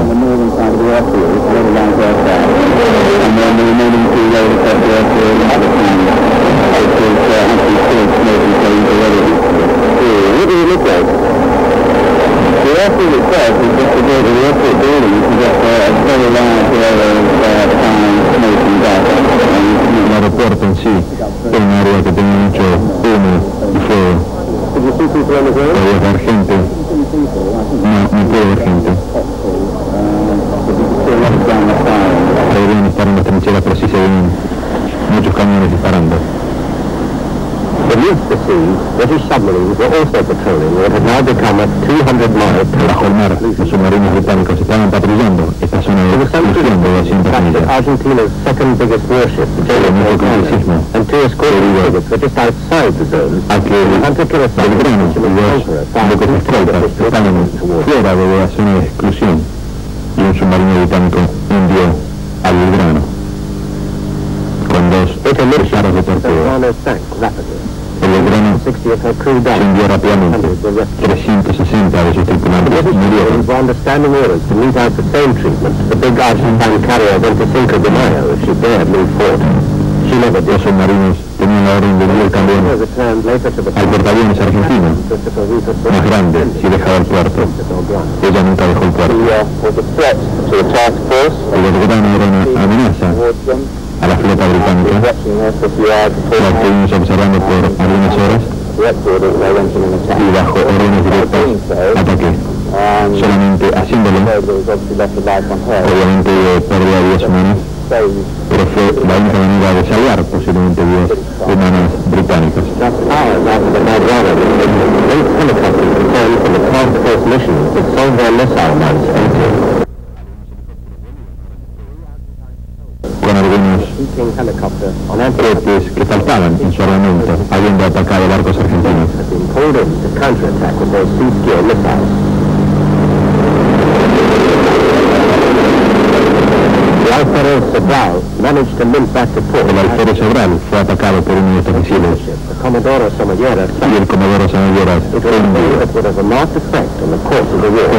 What do you look like? The airfield itself is just a bit of the airport building. You can get a very large area of smoke and gas. El aeropuerto en sí es un área que tiene mucho humo y fuego. Did you see people on the ground? ¿Podías ver gente? No puedo ver gente. Podrían estar en las trincheras, pero sí se ven muchos camiones disparando. Beneath the sea, British submarines were also patrolling what had now become a 200-mile Bajo el mar, los submarinos británicos estaban patrullando esta zona de exclusión de 200 millas. Argentina's second biggest warship, the and two escort frigates were just outside the zone. A que el Belgrano y dos buques escoltas estaban fuera de la zona de exclusión y un submarino británico hundió al Belgrano con dos disparos de torpedo. El Belgrano se hundió rápidamente. 360 de sus tripulantes murieron. Los submarinos tenían la orden de enviar el camión al portaaviones argentino, más grande, si dejaba el puerto. Ella nunca dejó el puerto. El Belgrano era una amenaza a la flota británica. La estuvimos observando por algunas horas y bajo órdenes directas ataqué. Solamente haciéndolo, obviamente pérdida de vidas humanas, pero fue la única manera de salvar posiblemente vidas humanas británicas. Con algunos cohetes que faltaban en su armamento, habiendo atacado barcos argentinos. El alférez Sobral fue atacado por uno de estos misiles y el Comodoro Samalleras fue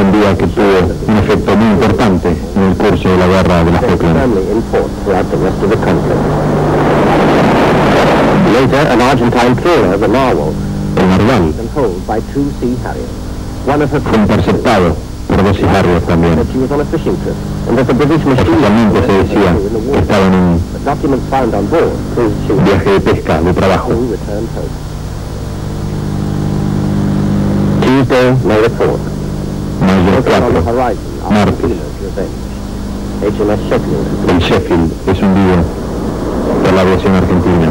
un día que tuvo un efecto muy importante en el curso de la guerra de las Falklands. Later, an Argentine trawler, the Narwhal, El Narval controlled by two Sea Harriers. One of her fue interceptado por dos Sea Harriers también. that she was on a fishing trip, and that the British machine Oficialmente se decía que estaba en un the documents found on board proved she was viaje de pesca, de trabajo. who returned home. Tuesday, May the 4th. Mayo Looking on the 4, horizon, martes. Argentina's revenge. HMS Sheffield. El Sheffield es hundido por la aviación argentina.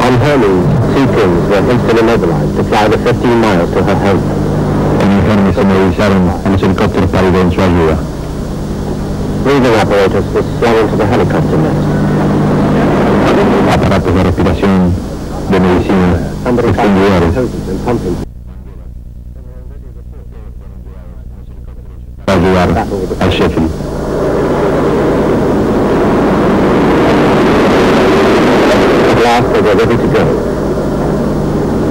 On Hermes, Sea Kings were hastily mobilized to fly the 15 miles to her home. En el Hermes se movilizaron a los helicópteros para ir en su ayuda. Breathing apparatus was slung into the helicopter nest. Aparatos de respiración, de medicina, extinguidores and pumping. para ayudar al Sheffield. At last they were ready to go.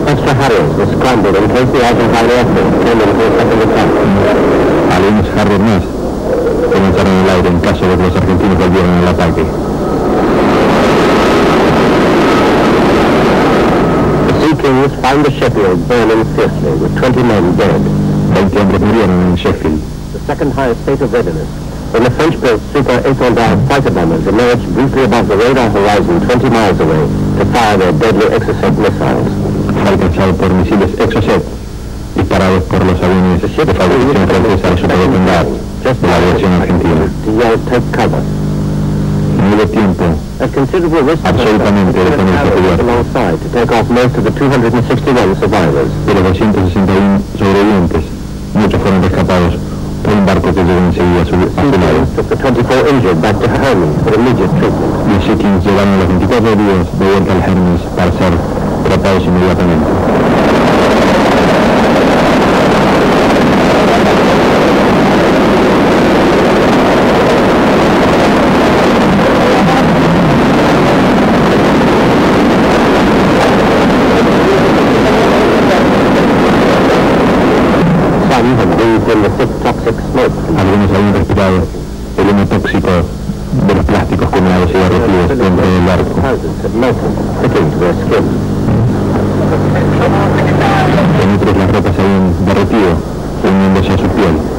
Extra Harriers were scrambled in case the Argentine Air Force came in for a second attack. Algunos Harrier más se lanzaron en el aire en caso de que los argentinos volvieran al ataque. The Sea Kings found the Sheffield burning fiercely with 20 men dead. 20 hombres murieron en Sheffield. The second highest state of readiness, when the French-built Super Étendard fighter bombers emerged briefly above the radar horizon 20 miles away to fire their deadly Exocet missiles. Alcanzado por misiles Exocet, disparados por los aviones de fabricación francesa de Super Étendard de la aviación argentina. To yell, take cover. No hubo tiempo At considerable risk, absolutamente de ponerse a cubierto. alongside to take off most of the 261 survivors. De los 261 sobrevivientes, muchos fueron rescatados por un barco que llegó enseguida a su lado. Took the 24 injured back to Hermes for immediate treatment. Los Sea Kings llevaron a los 24 heridos de vuelta al Hermes para ser tratados inmediatamente. Algunos habían respirado el humo tóxico de los plásticos quemados y derretidos dentro del barco. En otros las ropas se habían derretido, uniéndose a su piel.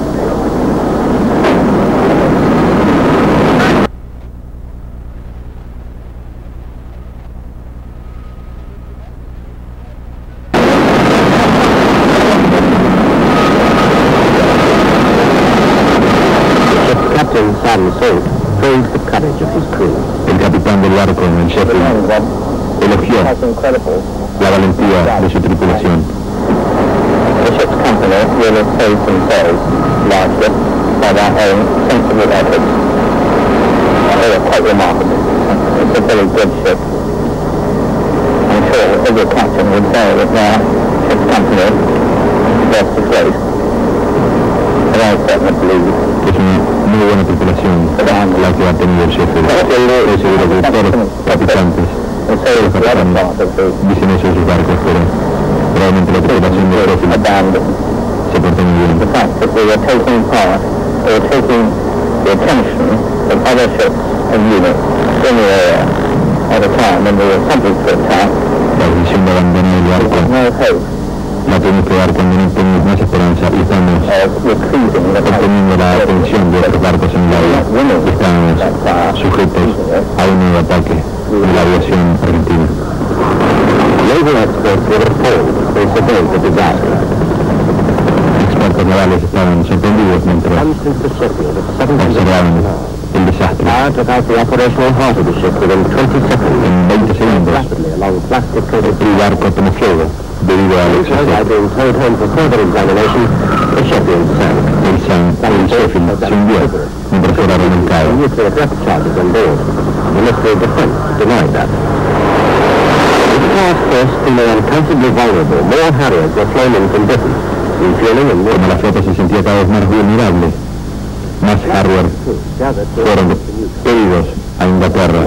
El capitán del barco en el Sheffield elogió la valentía de su tripulación. The ship's company will have saved themselves largely by their own sensible efforts. They are quite remarkable. It's a very good ship. I'm sure every captain would say that their ship's company is best to place. And I certainly believe Es una muy buena tripulación la que ha tenido el Sheffield. Estoy seguro que todos los capitanes dicen eso de sus barcos, pero probablemente la tripulación de Sheffield se portó muy bien. the fact that we were taking part, we were taking the attention of other ships and units in the area at a time when we were subject to attack. La decisión de abandonar el barco No hope la tenemos que dar cuando no tenemos más esperanza y estamos of retrieving the obteniendo la atención de otros barcos en el área. Estamos sujetos a un nuevo ataque de la aviación argentina. Naval experts were appalled as they surveyed the disaster. Expertos navales estaban sorprendidos mientras Since the Sheffield at 7 observaban el desastre. Power took out the operational heart of the ship within 20 seconds. En 20 segundos, Rapidly along plastic-coated el barco tomó fuego debido al by exceso. being towed home for further examination. The Sheffield sank. El Sheffield se hundió mientras era remolcado. Nuclear depth charges on board. The Ministry of Defense denied that. With the task force feeling unaccountably vulnerable, more Harriers were flown in from Britain, refueling and Como la flota se sentía cada vez más vulnerable, más Harrier fueron pedidos a Inglaterra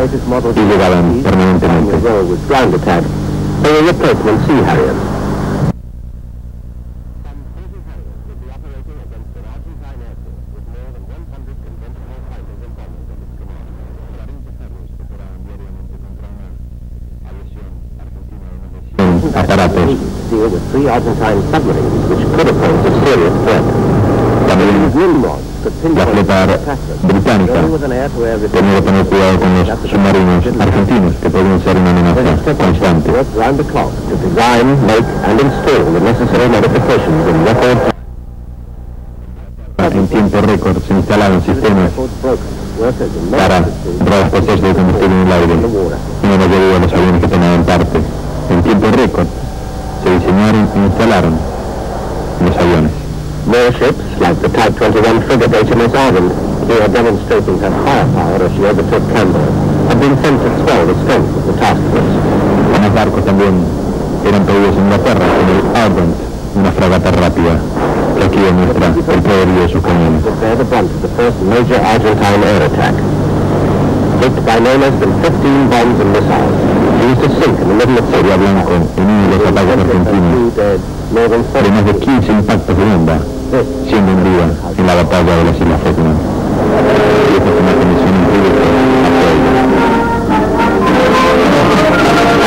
y llegaban permanentemente. role with ground attack. They were replacement Sea Harriers. Aparatos. Deal with 3 Argentine submarines which could have posed a serious threat. También Nimrods could la pinpoint flota británica only with an air-to-air tenía que tener cuidado con los submarinos argentinos que podían ser una amenaza constante. work round the clock to design, make and install the necessary modifications in record time. En tiempo récord se instalaron sistemas para reabastecerse de combustible en el aire y la mayoría de los aviones que tomaban parte. En tiempo récord se diseñaron e instalaron los aviones. More ships, like the Type 21 frigate HMS Ireland, here demonstrating her firepower as she overtook Canberra, have been sent to swell the strength of the task force. Más barcos también eran pedidos en Inglaterra, como el Ardent, una fragata rápida que aquí demuestra el poderío de sus cañones. To bear the brunt of the first major Argentine air attack. Hit by no less than 15 bombs and missiles, used to sink in the middle of Sería blanco en uno de los ataques argentinos dead, more than de más de 15 impactos de bomba siendo hundida en la batalla de las Islas Falkland. Y estas imágenes son increíbles hacia ella.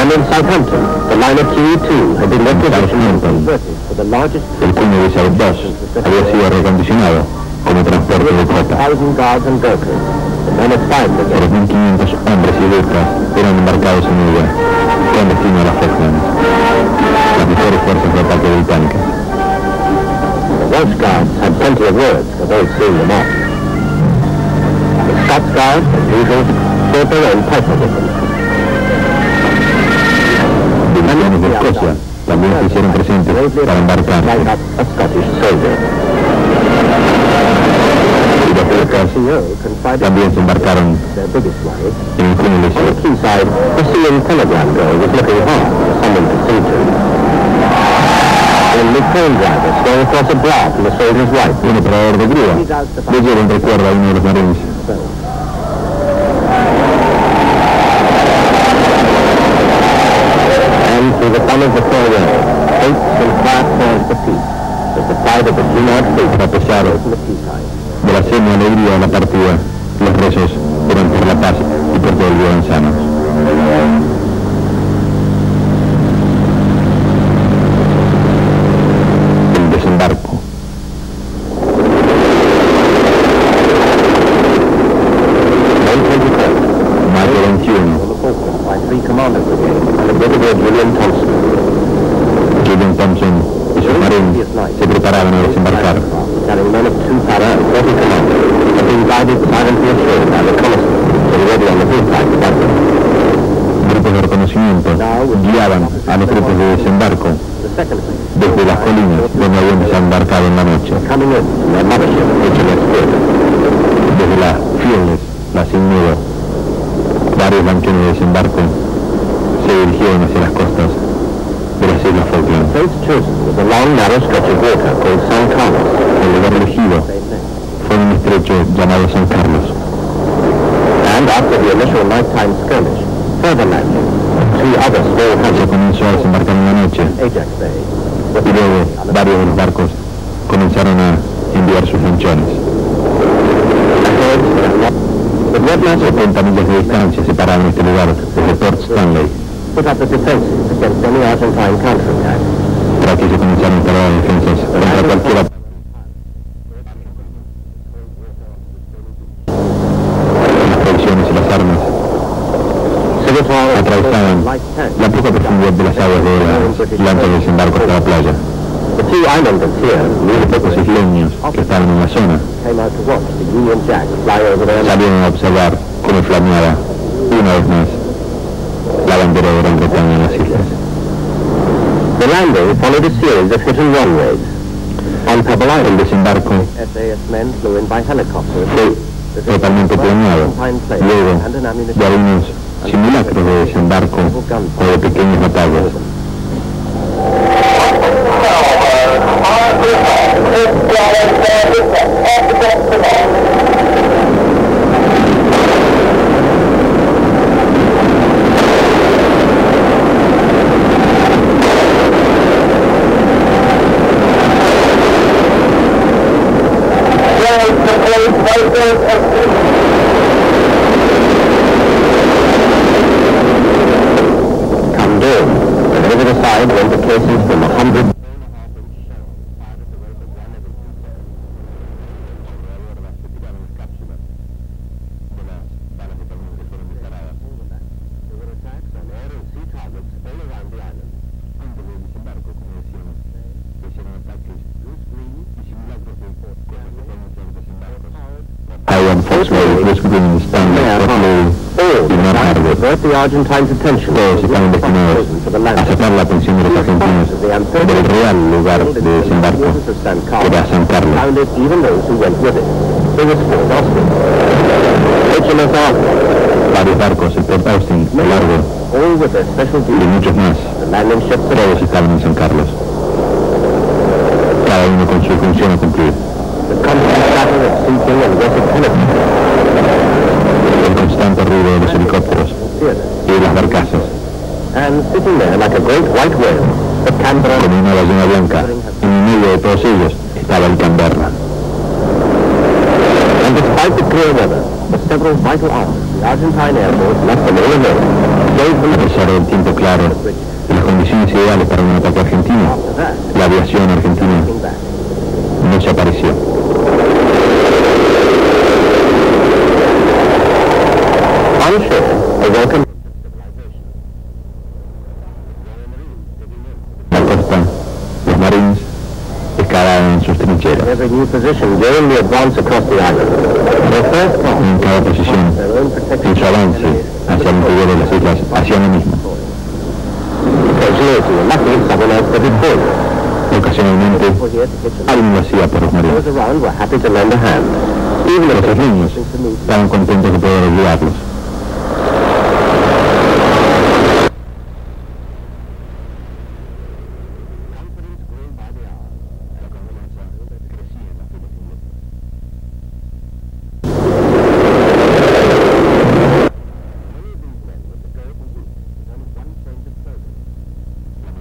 And in Southampton, the liner QE2 had been requisitioned and converted for the largest El cuño de Isabel II había sido recondicionado como transporte de costa. 1,000 guards and Gurkhas, and then assigned again. 3.500 hombres y gurkhas eran embarcados en ella, con destino a las Falklands, las mejores fuerzas de ataque británicas. The Welsh Guards had plenty of words for those seeing them off. The Scots Guards, as usual, brought their own pipes with them. Divisiones de Escocia también se hicieron presentes para embarcar. Like up a Scottish soldier. Y los gurkhas también se embarcaron Their biggest worry. en el cuño de On the Isabel. quayside, the Sealing telegram girl was looking hard for someone to sing to. The train driver staring across a bra from the soldier's wife. Un operador de grúa leyó un recuerdo a uno de los marines. And through the fun of the farewell, boats and craft sailed for peace, as the pride of the Cunard fleet A pesar from the quayside. de la seña alegría de la partida, los rezos eran por la paz y por que volvieran sanos. El desembarco. Mayo 21. By 3 Commander Brigade under Brigadier William Thompson. William Thompson y sus marines se preparaban a desembarcar. Carrying men of 2 para and 40 Commander had been guided silently ashore by reconnaissance to be ready on the hillside to battle. Grupos de reconocimiento guiaban a los grupos de desembarco The second fleet desde las colinas donde habían desembarcado en la noche. coming in from their mothership, HMS Theatre. Desde la Fearless, la Sin Miedo, varios banqueros de desembarco se dirigieron hacia las costas de las Islas Falkland. The place chosen was a long, narrow stretch of water called San Carlos. El lugar elegido fue un estrecho llamado San Carlos. And after the initial nighttime skirmish, further landing, 2 other small Se hands comenzó a desembarcar en la noche Ajax Bay. y luego varios de los barcos comenzaron a enviar sus lanchones. But what matters 70 millas de distancia separaban este lugar desde Port Stanley. put up the defenses against any Argentine counterattack. Para que se comenzaron a instalar las defensas contra cualquier ataque. Las provisiones y las armas atravesaban la poca profundidad de las aguas de las lanchas de desembarco hasta la playa. The 2 islanders here, Los pocos isleños que estaban en la zona came out to watch the Union Jack fly over their land. salieron a observar cómo flameaba una vez más la bandera de Gran Bretaña en las islas. The landing followed a series of hit and run raids. On Pebble El Island, desembarco SAS men flew in by helicopter. fue totalmente planeado, luego de algunos simulacros de desembarco o de pequeñas batallas. Come dawn, and over the side went the cases from 100. Luis Green, Stanley, y North Harbor. The Argentines' attention Todos estaban destinados a sacar la atención de los argentinos del real lugar de desembarco, que era San Carlos. Varios barcos, el Port Austin, el Largo y muchos más, todos estaban en San Carlos, cada uno con su función a cumplir. El constante ruido de los helicópteros y de las barcazas, como una ballena blanca, en medio de todos ellos estaba el Canberra. And despite the clear weather, for several vital hours, the Argentine Air Force left them all alone, gave them A pesar del tiempo claro y las condiciones ideales para un ataque argentino, la aviación argentina no se apareció. On shore, a welcome En la costa, los marines excavaban sus trincheras. every new position during the advance across the island. Their first task, En cada posición, their own protected en su avance hacia el interior de las islas, hacían lo mismo. occasionally, if you were lucky, someone else did it for you. Ocasionalmente, People here to get alguien lo hacía por los marines. those around were happy to lend a hand. Even if Los niños estaban contentos de poder ayudarlos.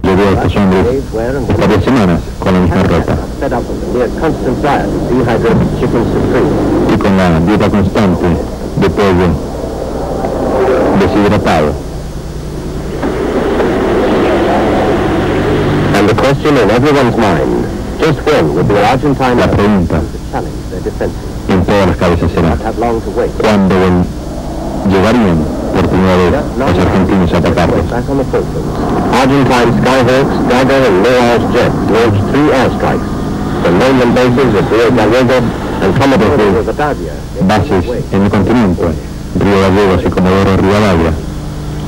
Llevó a estos hombres por varias semanas con la misma ropa fed up with the near constant diet of dehydrated chicken supreme. y con la dieta constante de pollo deshidratado. And the question in everyone's mind, just when would the Argentine La Air pregunta Force challenge their defenses? en todas las cabezas será: Not have long to wait. ¿cuándo llegarían por primera vez los argentinos a atacarlos? Back on the fulcrums, Argentine Skyhawks, Dagger and Mirage jets launched 3 airstrikes from mainland bases at Rio Gallego and Commodore Rivadavia. Bases en el continente, Río Gallegos y Comodoro Rivadavia.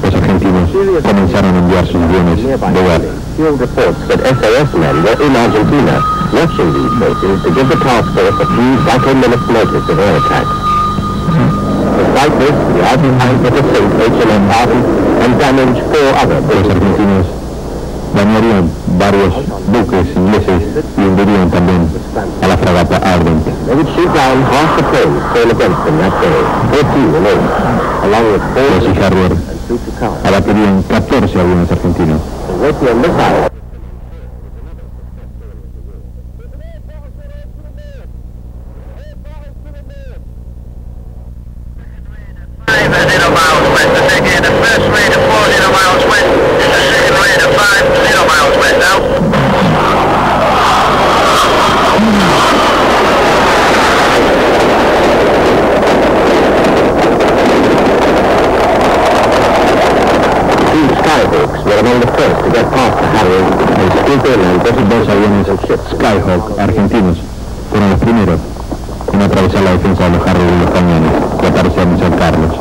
Los argentinos comenzaron a enviar sus aviones de guerra. Field reports that SAS men were in Argentina, watching these bases to give the task force a few vital minutes' notice of air attacks. Despite this, the Argentines were to sink HMS Arden and damage 4 other Los British argentinos dañarían varios buques ingleses y hundirían también a la fragata Ardent. They would shoot down half the planes thrown against them that day, 14 in all, along with 4 Los y Harrier and 2 to car. abatirían 14 aviones argentinos. The Raytheon missile Dos aviones Skyhawk argentinos fueron los primeros en atravesar la defensa de los Harrier y los cañones que aparecían en San Carlos.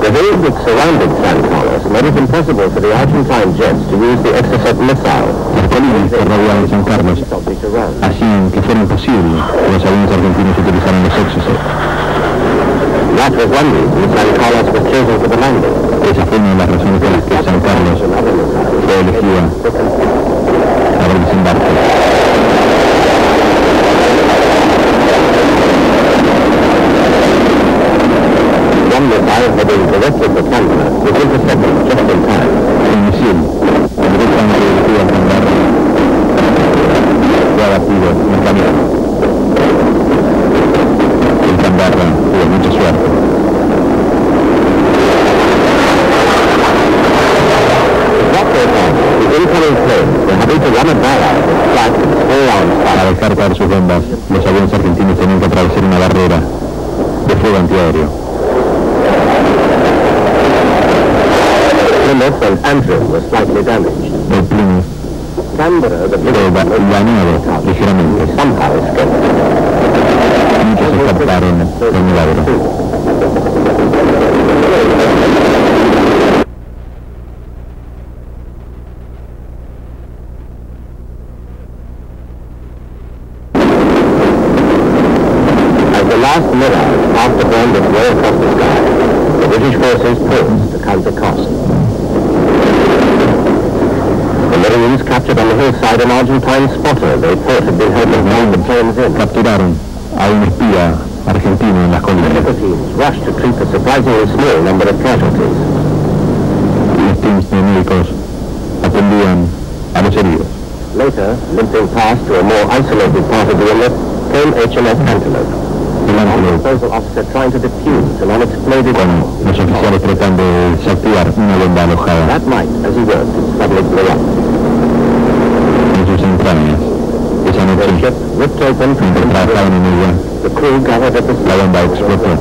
The hills that surrounded San Carlos made it impossible for the Argentine jets to use the Exocet missile. Las colinas que rodeaban San Carlos Object around. hacían que fuera imposible que los aviones argentinos utilizaran los Exocet. That was one reason San Carlos was chosen for the landing. Esa fue una de las razones por las que San Carlos fue elegida para el desembarque. One missile heading directly for Canberra was intercepted just in time. El misil, directamente dirigido al Canberra, fue abatido en el camino. El Canberra tuvo mucha suerte. Para dejar caer sus bombas, los aviones argentinos tenían que atravesar una barrera de fuego antiaéreo. Plymouth and Antrim were slightly damaged. El Plymouth Canberra, the fue biggest dañado ligeramente. somehow escaped. Muchos escaparon por milagro. Last mirage passed the band of way across the sky. The British forces paused to count the cost. The Marines captured on the hillside an Argentine spotter they thought had been helping hold the planes in. Capturaron a un espía argentino en las colinas. Medical teams rushed to treat the surprisingly small number of casualties. Los teams de médicos atendían a los heridos. Later, limping past to a more isolated part of the inlet, came HMS Antelope. The proposal officer trying to defuse an unexploded bomb. Los oficiales tratando de desactivar una bomba alojada. That night, as he worked, it suddenly blew up. En sus entrañas. Esa noche, The ship ripped open from mientras trabajaban en ella, the crew gathered at the la bomba explotó.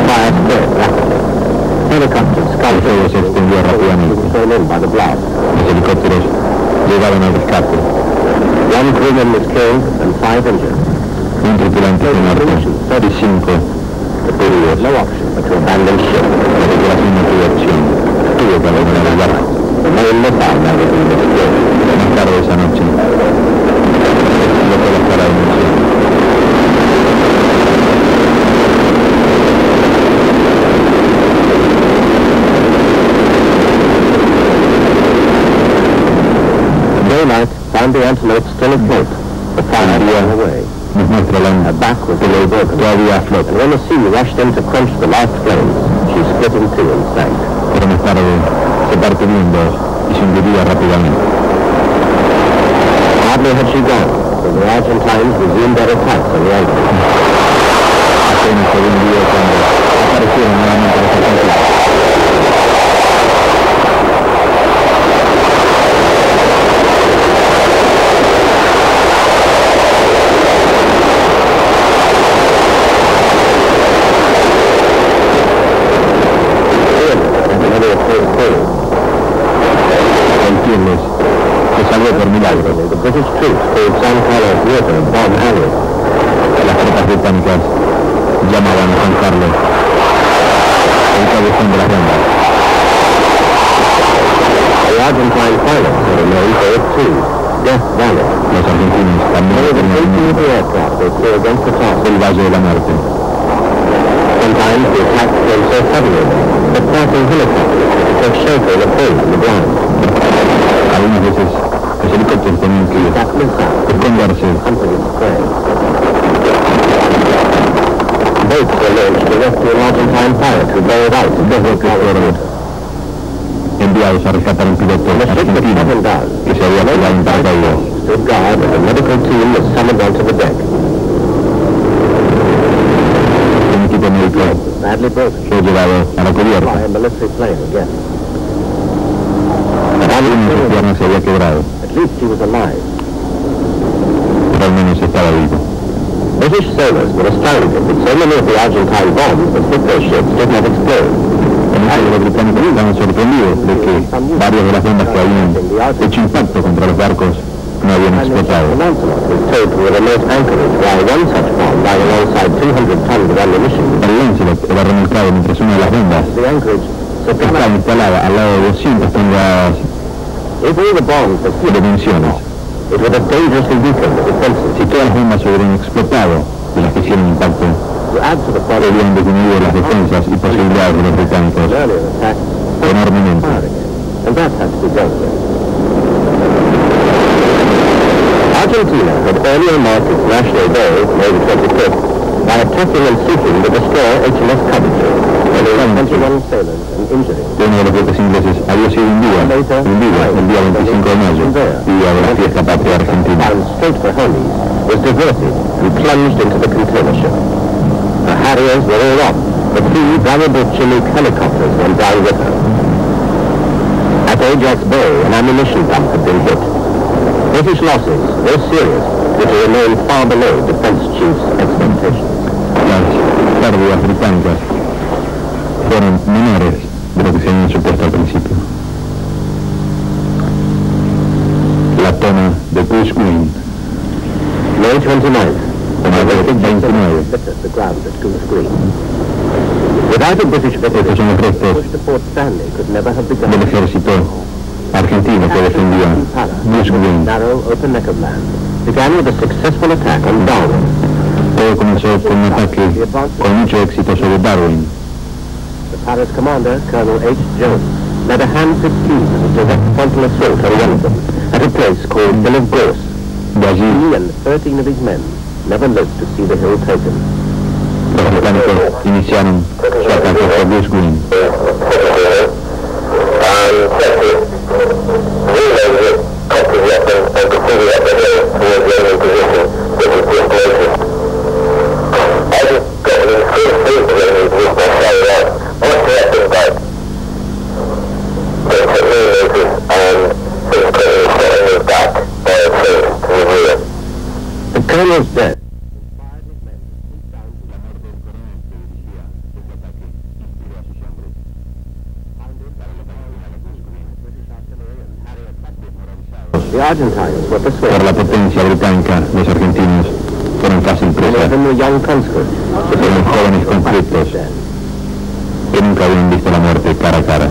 fire spread rapidly. Helicopters El scouted fuego se extendió rápidamente. thrown in by the blast. Los helicópteros llegaron al rescate. One crewman was killed and 5 injured. Un tripulante fue muerto y 5 heridos. No option but to abandon ship. La tripulación no tuvo opción. Tuvo que abandonar el barco. The main missile magazine exploded. Más tarde esa noche, explotó la cara de munición. Daylight found the Antelope still afloat. The fire had gone away. Nos muestra la Her back was below broken. todavía a flote, And when the sea rushed in to quench the last flames, she split in two and sank. pero más tarde se partiría en dos y se hundiría rápidamente. Hardly had she gone, when the Argentines resumed their attacks on the anchor. Apenas se hundió cuando aparecieron nuevamente los argentinos. Entiendes, se salvó por milagro. The British troops called San Carlos River bomb alley. Las tropas británicas llamaban a San Carlos el callejón de las bombas. The Argentine pilots had a name for it too, Death Valley. Los argentinos también More than tenían 80 of the aircraft they flew against the top. el Valle de la Muerte. Sometimes the attack came so suddenly that passing helicopters had to take shelter in a hole in the ground. Algunas veces los helicópteros tenían que That missile esconderse. hunted its prey. Boats were launched to rescue an Argentine pilot who bailed out of the Fueron enviados a rescatar un piloto The ship was argentino coming down. que se había quedado en paracaídas. Stood guard as a medical team was summoned onto the deck. Un equipo médico Badly broken. fue llevado a la cubierta. Fly a military plane again. Una de sus piernas se había quebrado, At least he was alive. pero al menos estaba vivo. British sailors were astounded that so many of the Argentine bombs that hit their ships did not explode. En eso los británicos estaban sorprendidos de que varias de las bombas que habían hecho impacto contra los barcos no habían And the explotado. Lancelot was towed to a remote anchorage while one such bomb lying alongside 200 tons of ammunition. El Lancelot era remolcado mientras una de las bombas The anchorage estaba instalada al lado de 200 toneladas If all the bombs had de hit, municiones. it would have dangerously weakened the defenses. Si todas las bombas hubieran explotado de las que hicieron impacto, To add to the problem, habrían disminuido las defensas y posibilidades de los británicos an earlier attack enormemente. fired again, and that had to be dealt with. Argentina had earlier marked its National Day, May the 25th, by attacking and sinking the destroyer HMS Coventry, killing 21 sailors and injuring. Uno de los buques ingleses había sido hundido el día 25 de mayo, día de la fiesta patria argentina. Bound straight for Hermes, was diverted and plunged into the container ship. The Harriers were all off, but 3 valuable Chinook helicopters went down with her. At Ajax Bay, an ammunition dump had been hit. British losses, though serious, were to remain far below defense chiefs' expectations. Las pérdidas británicas fueron menores de lo que se habían supuesto al principio. La toma de Goose-Green, May 29th, May 29. the ground at Goose-Green. Without a British victory, Estos son los restos push to Port Stanley could never have begun. del ejército argentino que defendía Goose-Green. Narrow open neck of land began with a successful attack on Darwin. Todo comenzó con un ataque con mucho éxito sobre Darwin. The Paris commander, Colonel H. Jones, led a hand 15 as a direct frontal assault on one of them at a place called Hill of Gorse. De allí, He and 13 of his men never lived to see the hill taken. los británicos iniciaron su ataque por Goose-Green. and quickly reloaded it, cocked his weapon, and proceeded up the hill towards the enemy position, which was just noticed. I just got within 3 feet of the enemy position I shouted out, "What's the weapon back?" They took me notice and subsequently shot him in the back by a tree to the rear. The colonel's dead. The Argentines were persuaded. Por la potencia británica, los argentinos fueron fácil presa. Even the young conscripts. Eran jóvenes conflictos que nunca habían visto la muerte cara a cara.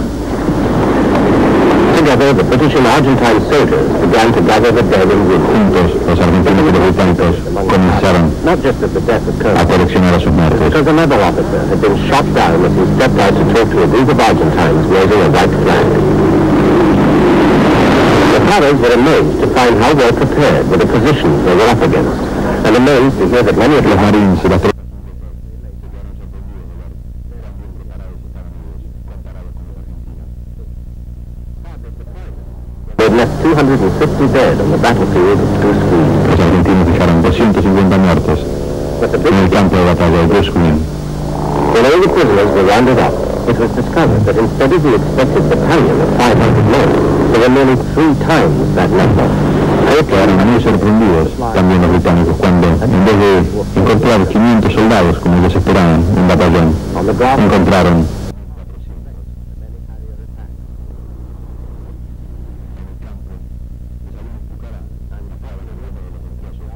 Together, the British and Argentine soldiers began to gather the dead and wounded. Juntos, los argentinos y los británicos comenzaron Not just at the death of a Colonel, coleccionar a sus muertos. because another officer had been shot down as he stepped out to talk to a group of Argentines waving a white flag. The Paras were amazed to find how well prepared were the positions they were up against, and amazed to hear that many of Los them marines y las tropas had left 250 dead on the battlefield of Goose Green. los argentinos dejaron 250 muertos But the en British, el campo de batalla de Goose Green. when all the prisoners were rounded up, it was discovered that instead of the expected battalion of 500 men, there were nearly 3 times that number. Quedaron muy sorprendidos también los británicos cuando, en vez de encontrar 500 soldados como ellos esperaban en un batallón, On the ground, encontraron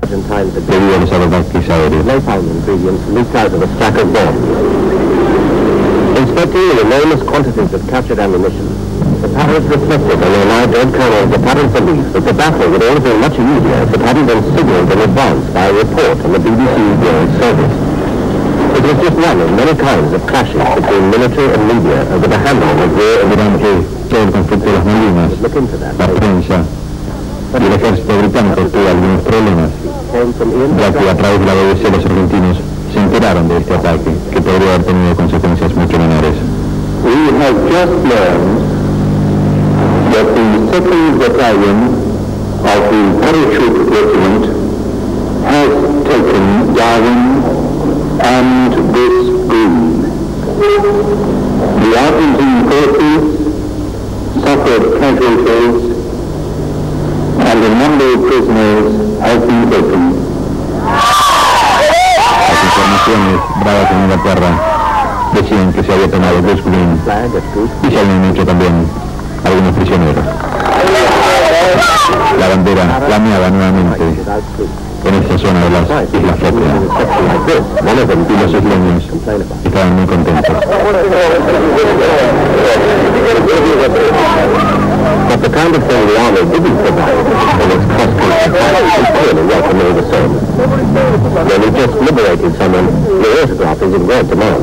Argentines had debido a los ataques aéreos. napalm ingredients leaked out of a stack of bombs. Inspecting the enormous quantities of captured ammunition, the Paras reflected on their now dead colonel's apparent belief that the battle would all have been much easier if it hadn't been signaled in advance by a report on the BBC World Service. It was just one of many kinds of clashes between military and media over the handling of war and Durante todo el conflicto de las Malvinas, look into that. la prensa y el ejército británico tuvo algunos problemas, Came from Ian ya que a través de la BBC los argentinos se enteraron de este ataque, que podría haber tenido consecuencias mucho menores. We have just learned that the 2nd Battalion of the Parachute Regiment has taken Darwin and Goose Green. The Argentine forces suffered casualties and a number of prisoners have been taken. Las informaciones bravas en Inglaterra decían que se había tomado Goose Green flag at Goose y se habían hecho también algunos prisioneros. La bandera flameaba nuevamente without proof. en esta zona de las Islas Falkland y los isleños estaban muy contentos. But the kind of thing the army didn't provide in its cross-country fight is clearly welcome over the sun. When we just liberated someone, the autograph is in great demand.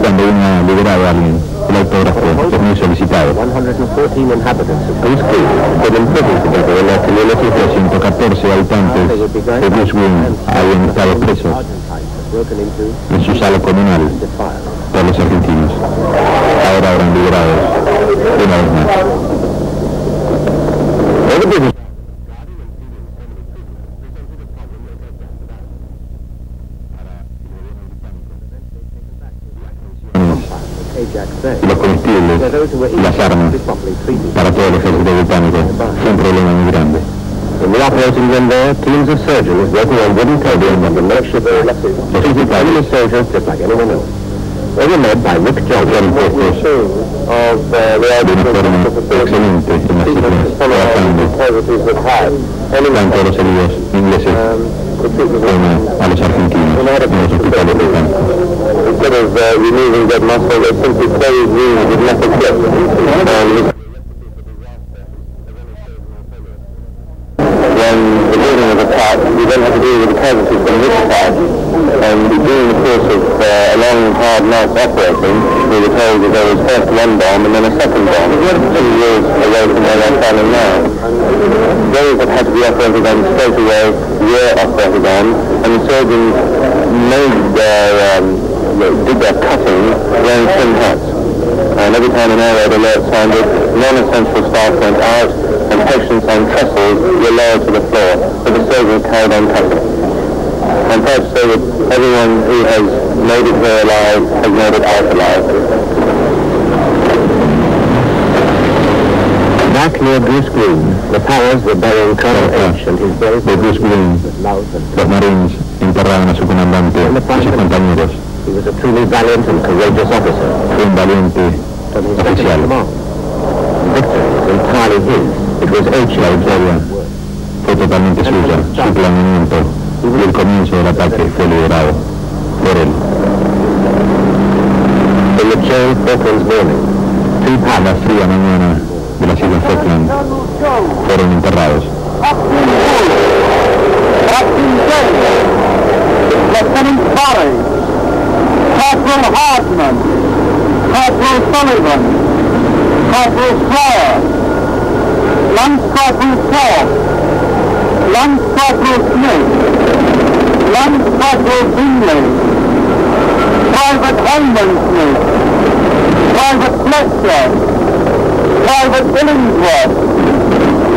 Cuando uno ha liberado a alguien, el autógrafo es muy solicitado. 114 inhabitants of Goose Green had been imprisoned together in their community for 114 habitantes de Goose Green habían estado presos Argentines had broken into en su sala comunal and defiled. por los argentinos. Ahora eran liberados una vez más. All the British Ajax Bay. Y los comestibles Where those who were y las armas injured properly treated. para todo el ejército británico fue un problema muy grande. In the operating room there, teams of surgeons working on wooden tables under makeshift racks, treated enemy soldiers just like anyone else. They were led by Rick Johnson. Puestos de una forma excelente en las islas, trabajando tanto a los heridos ingleses como a los argentinos en los hospitales británicos. Instead of removing that muscle, they simply closed wounds with metal clips. When the building was attacked, we then had to deal with the casualties from this attack. And during the course of a long, hard night's operating, we were told that there was first one bomb and then a second bomb. 2 years away from where they're standing now. Those that had to be operated on straight away were operated on, and the surgeons did their cutting wearing thin hats. And every time an air raid alert sounded, non-essential staff went out, and patients on trestles were lowered to the floor, but the surgeons carried on cutting. I'm proud to say that everyone who has made it here alive has made it out alive. Back near Goose Green, the powers were burying Colonel H and his brave De Goose Green, los Marines enterraban a su comandante y sus compañeros. He was a truly valiant and courageous officer. Fue un valiente From his second oficial. command. Victory was entirely his. It was H. La victoria fue totalmente suya. Su planeamiento y el comienzo del ataque fue liderado por él. In the chill Falklands morning, A la fría mañana de las Islas Falkland fueron enterrados. Captain Davis, Lieutenant Barry, Corporal Hardman, Corporal Sullivan, Corporal Flower, Lance Corporal Thorpe, Lance Corporal Smith, Lance Corporal Bingley, Private Holman Smith, Private Fletcher, Private Billingsworth,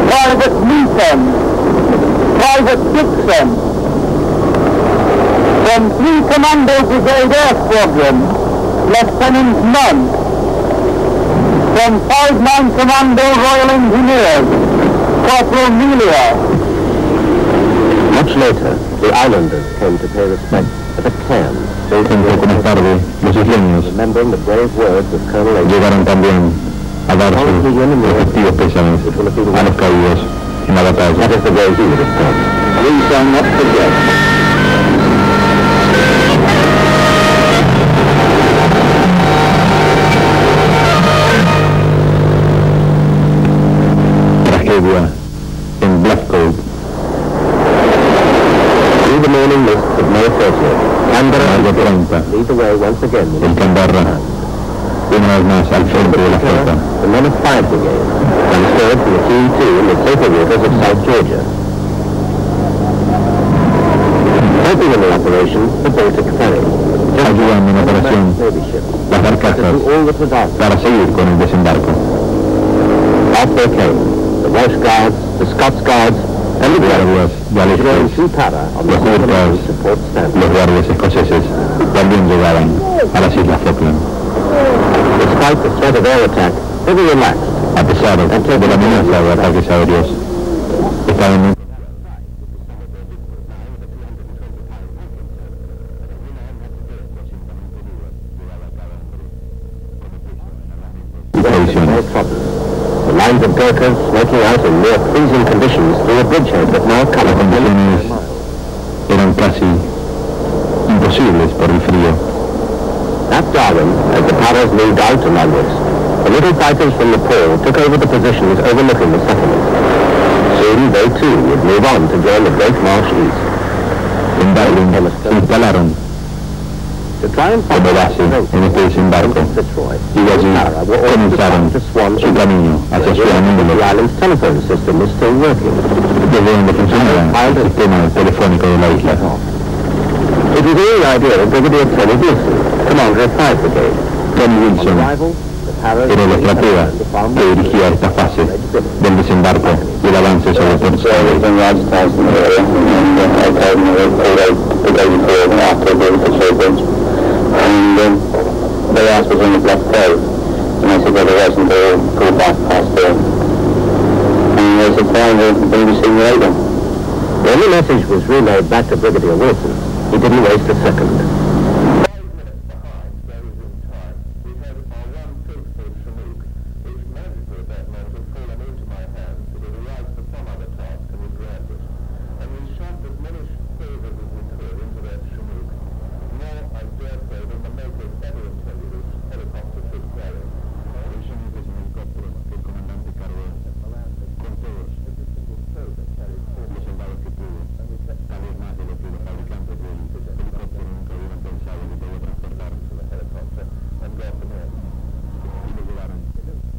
Private Newton, Private Dixon, from 3 Commando Brigade Air Squadron, Lieutenant Nunn, from 5-9 Commando Royal Engineers, Corporal Melia. much later, the islanders came to pay respect at the cairn, Un poco más tarde, los isleños remembering the brave words of Colonel H. llegaron también a dar sus respectivos pésames a los caídos en la That batalla. is the way he would have done. We shall not forget. Tragedia en Blackcoat. Through the morning mists of May 30th, Canberra Mayo 30, lead the way once again. el Canberra, una vez más al frente de la flota. The men of 5 Brigade transferred from the T2 in the safer waters of South Georgia. Helping in the operation, the Baltic Ferry. Ayudando en la operación Navy ship. las barcazas To do all that was asked. para seguir con el desembarco. Off they came. The Welsh Guards, the Scots Guards, and the Guardias Throwing galeses, 2 para on the los hurtas, support stand. los guardias escoceses también llegaban a las Islas Falkland. Despite the threat of air attack, they were relaxed. A pesar de la amenaza de ataques aéreos, estaban provisiones. The lines of Gurkhas smoking out in near freezing conditions through a bridgehead that now Las covers condiciones eran casi imposibles por el frío. At Darwin, as the powers moved out to landwards, the little fighters from Nepal took over the positions overlooking the settlement. Soon they too would move on to join the Great March East. En Darwin se instalaron To try and como base en este desembarco Fitzroy, y de allí comenzaron su camino hacia su the amigo, island's telephone system is still working. desde donde funcionaba el sistema telefónico de la isla. It was all the idea of Brigadier Tony Wilson, commander of 5 Brigade. Tony On Wilson arrival, the Paras era el estratega que dirigía esta fase del desembarco y el avance sobre Port Stanley. In Rajasthan area, and I told them the day before and after the children. And they asked us when the black code, and I said, well, there wasn't a go back past there. And they said, fine, we'll be seeing you later. When the message was relayed back to Brigadier Wilson, he didn't waste a second.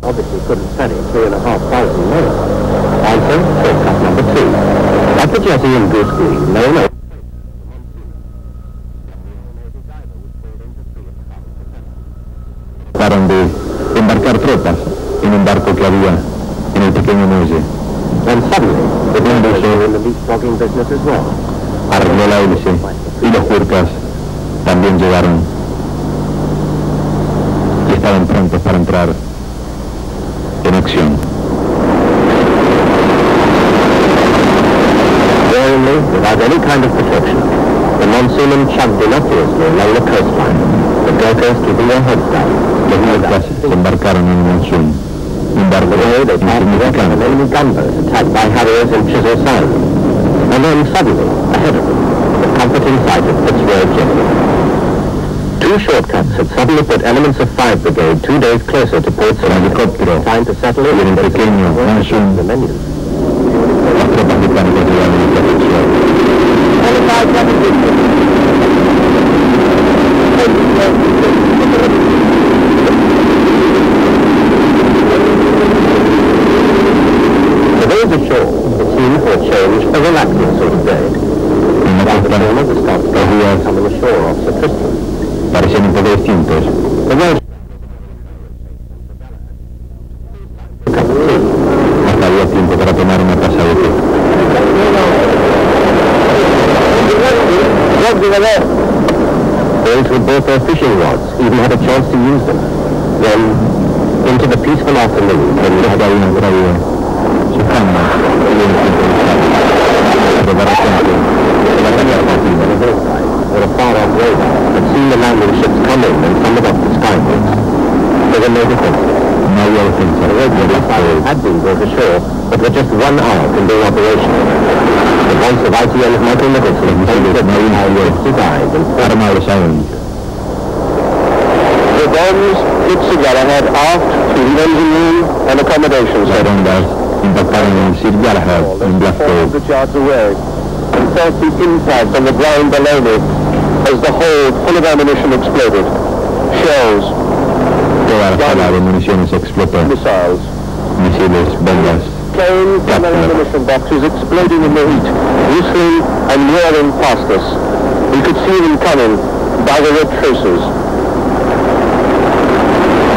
Obviously couldn't ferry 3,500 men. Answer, shortcut number 2. At the jetty in Goose Green, no. Trataron de muelle. And suddenly, the windows were in the leapfrogging business as well. Arregló la hélice y los Gurkhas también llegaron y estaban prontos para entrar en acción. Daringly, without any kind of protection, the monsoonmen chugged innocuously along the coastline, the Gurkhas keeping their heads down. Los Gurkhas se embarcaron en el monzón, un barco insignificante. Enemy gunboats attacked by Harriers and Chisel Sound. And then suddenly, ahead of them, the comforting sight of Pittsburgh Jetty. Two shortcuts had suddenly put elements of 5 Brigade 2 days closer to Port Said. Time to settle it en el pequeño monzón. the menus. Las tropas británicas llegaron a la For those ashore, it seemed for a change a relaxing sort of day. En la costa, The Scots los días coming ashore off Sir Tristram. parecían un poco distintos. The Welsh Hasta había tiempo para tomar una taza de té. Those who bought their fishing rods even had a chance to use them. Then, into the peaceful afternoon, when we had Cada uno traía sus camas y un tiempo de pero de repente la caña partida on the hillside, or a far-off radar, had seen the landing ships come in and thundered off the skyboats. There were no defenses. no había defensa. The radio missiles had been brought ashore, but were just 1 hour from being operational. The voice of ITN's Michael Nicholson told us no ships to dive and Armados aún. The bombs hit Galahad aft to the engine room and accommodation Las center. bombas impactaron en Sir Galahad en Glasgow. 400 yards away, and felt the impact on the ground below me as the hold full of ammunition exploded. Shells, Toda la sala de municiones explotó. missiles, Misiles, bombas. planes and their ammunition boxes exploding in the heat, whistling and roaring past us. We could see them coming by the red traces.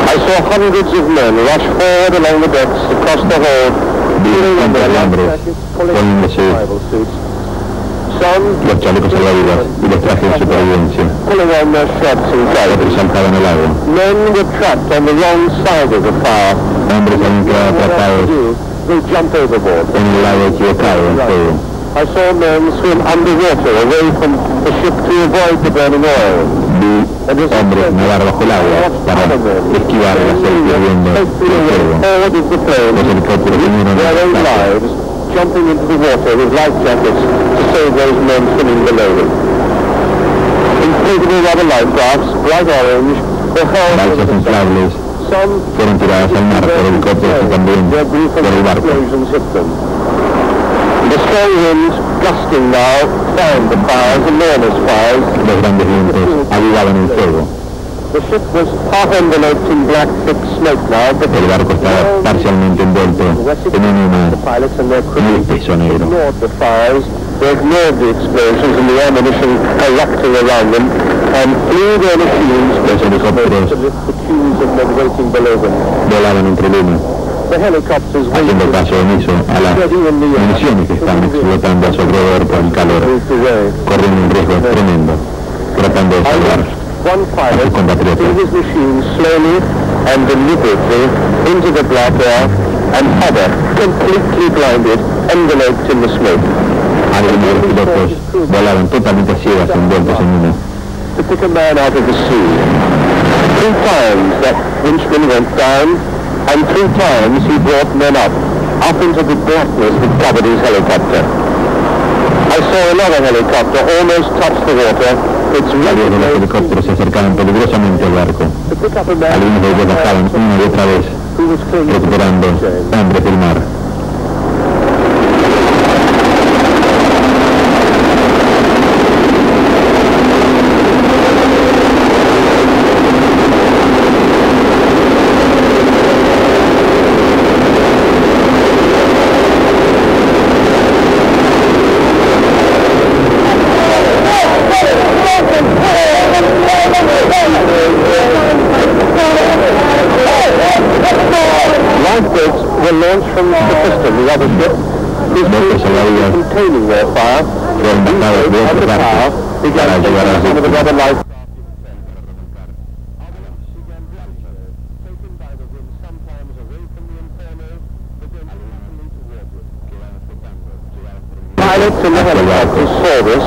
I saw hundreds of men rush forward along the decks across the hold, peeling on their life jackets, pulling on their survival suits. Some Los chalecos salvavidas y los trajes de supervivencia. pulling on their shirts and Otros trousers. saltaban al agua. Men were trapped on the wrong side of the fire. Hombres habían quedado What else atrapados to do? They jumped overboard. en el lado equivocado del fuego. I saw men swim underwater away from the ship to avoid the burning oil. Vi hombres nadar bajo el agua para esquivar el aceite hirviendo del fuego. Forward of the plane, Los helicópteros vinieron their own a lives, jumping into the water with life jackets to save those men swimming below them. Inflatable rubber life rafts, bright orange, were held over balsas the side. inflables Some fueron tiradas al mar por helicópteros y también where brief por el barco. explosions hit them. The strong winds, gusting now, fanned the fires, enormous fires. Los grandes vientos avivaban el fuego. The ship was half enveloped in black, thick smoke now, but El barco estaba parcialmente envuelto en un humo the pilots and their crew muy espeso negro. ignored the fires, they ignored the explosions and the ammunition erupting around them, and flew their machines Los helicópteros to lift the queues of men waiting below them. volaban entre el humo, The helicopters haciendo waited, caso omiso a las municiones que estaban explotando a su alrededor por el calor, moved away. corriendo un riesgo tremendo, tratando de I salvar watched one a pilot sus compatriotas. steer his machine slowly and deliberately into the black air, and other, completely blinded, enveloped in the smoke. Algunos de los pilotos volaban totalmente ciegas, envueltos en humo. To pick a man out of the sea. 3 times that winchman went down, and 3 times he brought men up into the blackness that covered his helicopter. I saw another helicopter almost touch the water. Its Varios de los red helicópteros se acercaban peligrosamente al barco. to pick up a man Algunos de ellos bajaban una y otra vez, who was clinging to recuperando the chain. hombres del mar. Lifeboats were launched from the piston the other ship, his crew containing their fire, fueron bajados de otro barco para ayudar a las víctimas. Pilots in the helicopters saw this,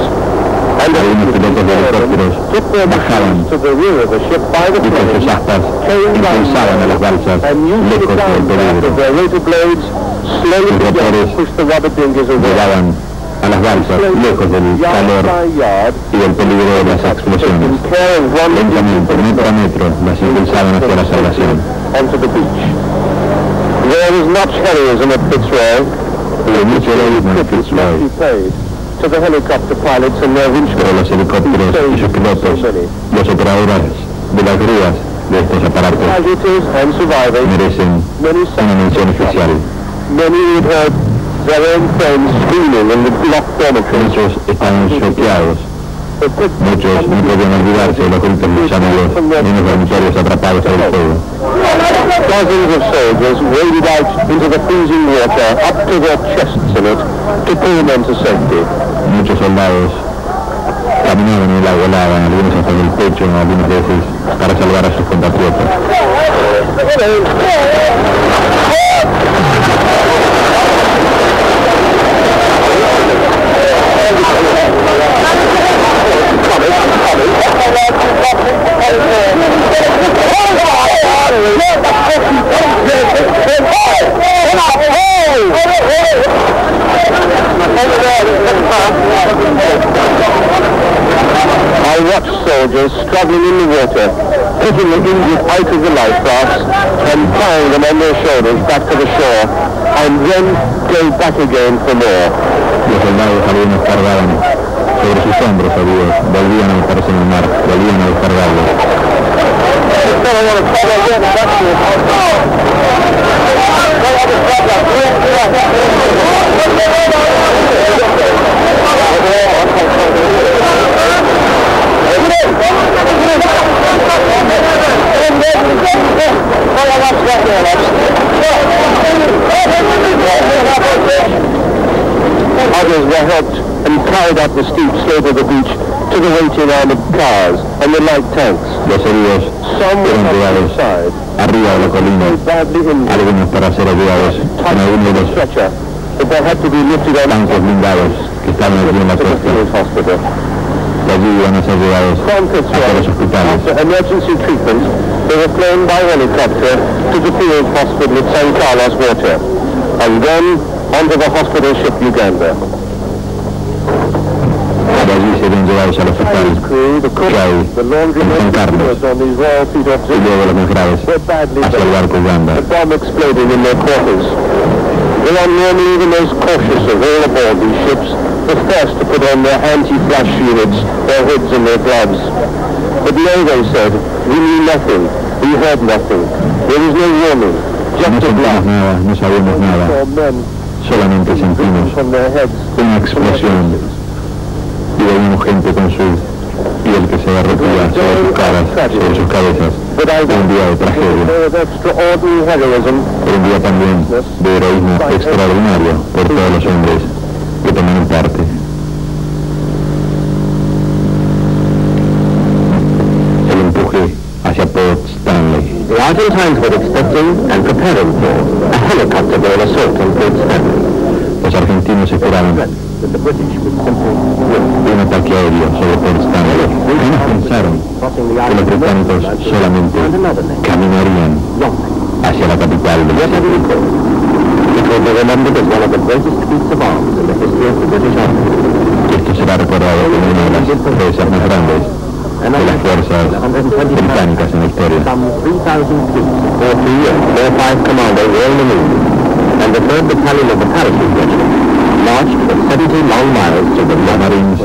and algunos pilotos de helicópteros took their bajaban machines to the rear of the ship by the y con sus flames, aspas carrying down impulsaban a las balsas and using the lejos del downdraft of peligro. their rotor blades, slowly Los began to motores push the rubber dinghies away. llegaban a las balsas lejos del calor Yard by yard, y del peligro de las explosiones. taking care of one Lentamente, metro a metro, las impulsaban hacia la salvación. onto the beach. There is much heroism at Fitzroy. Hubo mucho heroísmo en Tribute must Fitzroy, be paid to the helicopter pilots and their pero winchmen. los helicópteros y sus pilotos, los operadores de las grúas de estos aparatos, Casualties and survivors, merecen many una mención especial. Many had heard their own friends screaming in the locked dormitories. Muchos estaban choqueados. But quick, Muchos no podían olvidarse de los gritos de sus amigos en los dormitorios atrapados por el fuego. dozens of soldiers waded out into the freezing water up to their chests in it to pull them to safety. Muchos soldados caminaban en el agua helada, algunos hasta en el pecho, algunas veces para salvar a sus compatriotas. I watched soldiers struggling in the water, picking the injured out of the life rafts and tying them on their shoulders back to the shore, and then go back again for more. Los soldados algunos cargaban sobre sus hombros heridos, volvían a meterse en el mar, volvían a descargarlos. Others were helped and carried up the steep slope of the beach to the waiting armored cars and the light tanks. Los heridos Some were fueron on llevados the side, arriba de la colina, badly injured, algunos para ser ayudados en algunos de los stretcher, but they had to be lifted on tanques blindados que estaban allí en la to the costa. field hospital. De allí iban a ser llevados From hacia los Fitzroy, hospitales. after emergency treatment, they were flown by helicopter to the field hospital at San Carlos Water, and then onto the hospital ship Uganda. De allí serían llevados al hospital Chinese crew, the cook, que hay the laundrymen, en San Carlos, on these Royal Fleet y officers luego los más graves were badly hacia el burned. barco Uganda. The bomb exploded in their quarters. They are normally the most cautious of all aboard these ships, the first to put on their anti-flash units, their hoods and their gloves. But no, they said, we knew nothing, we heard nothing. There was no warning, No just a sentimos blast. nada, no sabemos nada, Four men solamente sentimos from their heads. una explosión y veíamos gente con su piel que se derretía sobre sus caras, sobre sus cabezas. But I Fue un día de tragedia, of extraordinary heroism. fue un día también de heroísmo extraordinario por todos los hombres que tomaron parte. El empuje hacia Port Stanley. The Argentines were expecting and preparing for a helicopter-borne assault on Port Stanley. Los argentinos esperaban That the British would simply win. un ataque aéreo sobre Port Stanley. Jamás pensaron Crossing the que los island británicos solamente caminarían hacia la capital del Yet sitio. it will be remembered as one of the greatest feats of arms in the history of the British Army. Esto será recordado como una de las proezas más grandes de las fuerzas británicas en la historia. Some 3,000 troops, 4 and 4-5 commando Royal Marines, and the 3rd Battalion of the Parachute Regiment marched for 70 long miles to the Los Marines,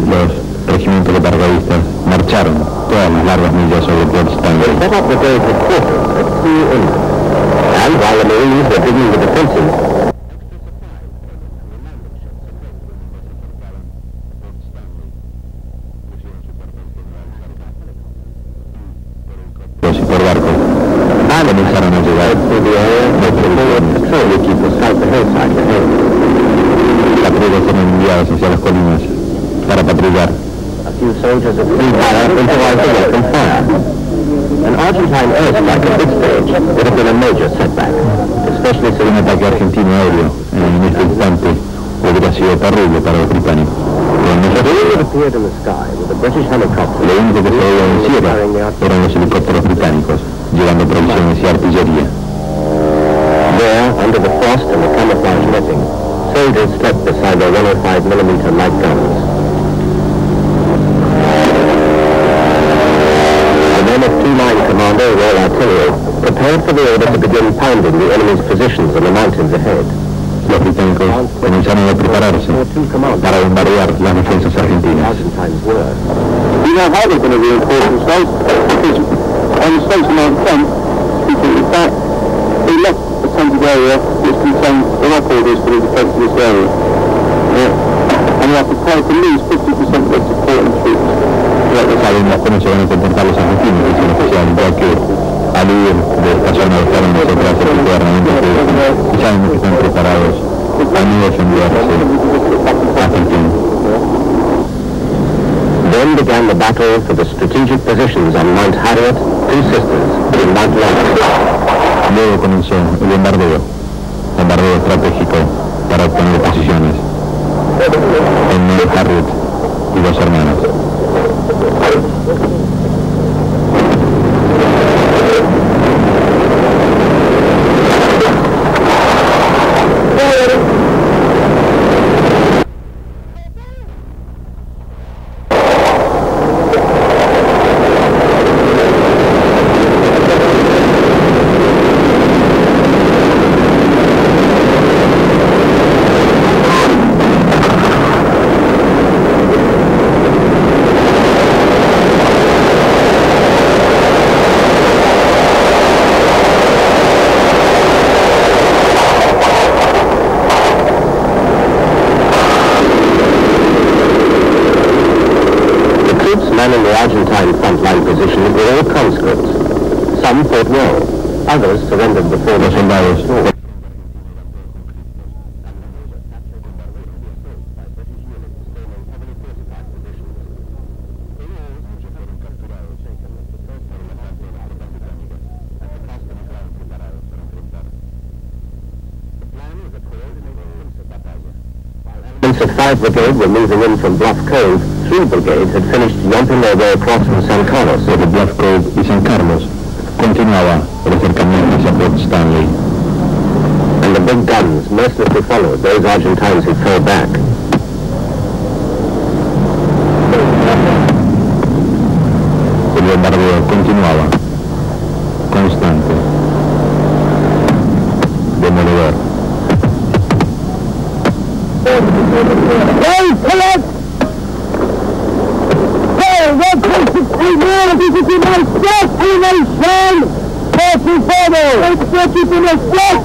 los regimientos de paracaidistas, marcharon todas las largas millas sobre Port Stanley. set up the brigade headquarters at Sea Inlet. And while the Marines were digging the defences, Y por barco comenzaron a llegar through the area, the forward patrol equipo scout the hillside. ahead. Patrullas eran enviadas hacia las colinas para patrullar. A few soldiers of Free Power improvised a welcome fire. An Argentine airstrike at this stage would have been a major setback, especially Un ataque argentino aéreo en este instante hubiera sido terrible para los británicos. It appeared in the sky with a British helicopter. Lo único que se veía en el cielo eran los helicópteros británicos, llevando provisiones y artillería. There, under the frost and the camouflage netting, soldiers slept beside their 105mm light guns. The men of two-line commander of Royal Artillery prepared for the order to begin pounding the enemy's positions on the mountains ahead. Los británicos comenzaron a prepararse para bombardear las defensas argentinas. You know how they're going to reinforce themselves, because on the station on front, in fact, they left the central area which contains the rock orders for the defence of this area. And they are prepared to lose 50% of their support and troops. Sabemos cómo se van a comportar los argentinos, dice el oficial, ya que al huir de esta zona dejaron de atrás el tipo de armamento que usan y sabemos que están preparados a no defenderse hasta el fin. Then began the battle for the strategic positions on Mount Harriet, Two Sisters, and Mount Lawrence. Luego comenzó el bombardeo estratégico para obtener posiciones en Mount Harriet y Dos Hermanas. Men in the Argentine frontline positions were all conscripts. Some fought well, others surrendered before the soldados. Elements of 5 Brigade were moving in from Bluff Cove. 3 brigades had finished jumping their way across from San Carlos. Desde Bluff Cove y San Carlos continuaba el acercamiento hacia Port Stanley. And the big guns mercilessly followed those Argentines who fell back. El bombardeo continuaba, constante, demoledor. Hey, collect! Hey, 163 men, this is in my step, nation! Passing forward! Let's get you to the step!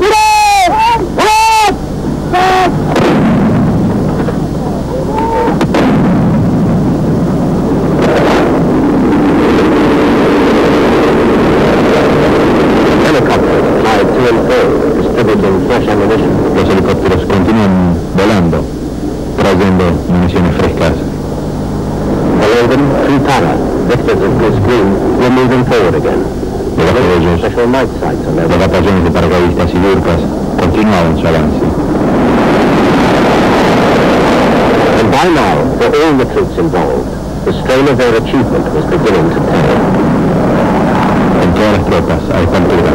Get up! Up! Up! Helicopters fly to and fro, distributing fresh ammunition. Los helicópteros continúan volando, trayendo municiones frescas. Below them, Free Power, victors of Goose Green, were moving forward again. Debajo de ellos, Special night sights on their los batallones de paracaidistas y burkas continuaban su avance. And by now, for all the troops involved, the strain of their achievement was beginning to tell. En todas las tropas, a esta altura,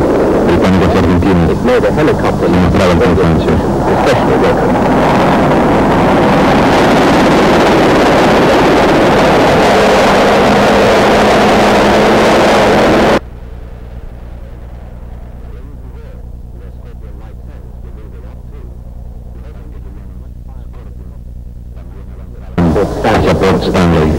británicos y argentinos, It made a helicopter se mostraba el cansancio. especially welcome. Hacia Port Stanley.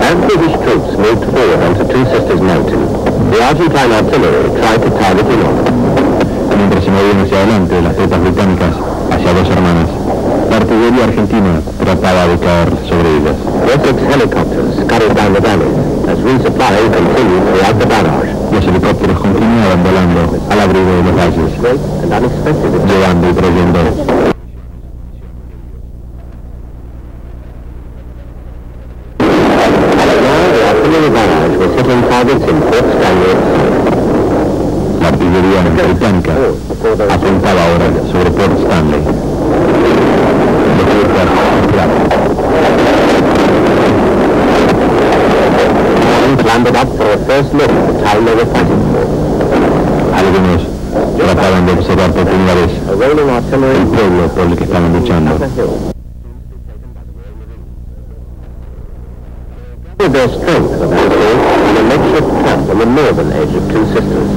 As British troops moved forward onto Two Sisters Mountain, the Argentine artillery tried to target him on. Mientras se movían hacia adelante las tropas británicas hacia Dos Hermanas, La artillería argentina trataba de caer sobre ellas. Essex helicopters scurried down the valleys as resupplying continued throughout the barrage. Los helicópteros continuaban volando al abrigo de los valles, Great and unexpected. llevando y trayendo la artillería británica apuntaba ahora sobre Port Stanley. Landed up for a first look at the town they were fighting for. Algunos trataban de observar por primera vez el pueblo por el que estaban luchando. Their strength of that day in a makeshift camp on the northern edge of Two Sisters.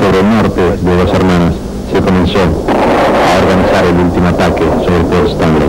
Sobre el norte de Dos Hermanas se comenzó a organizar el último ataque sobre Port Stanley.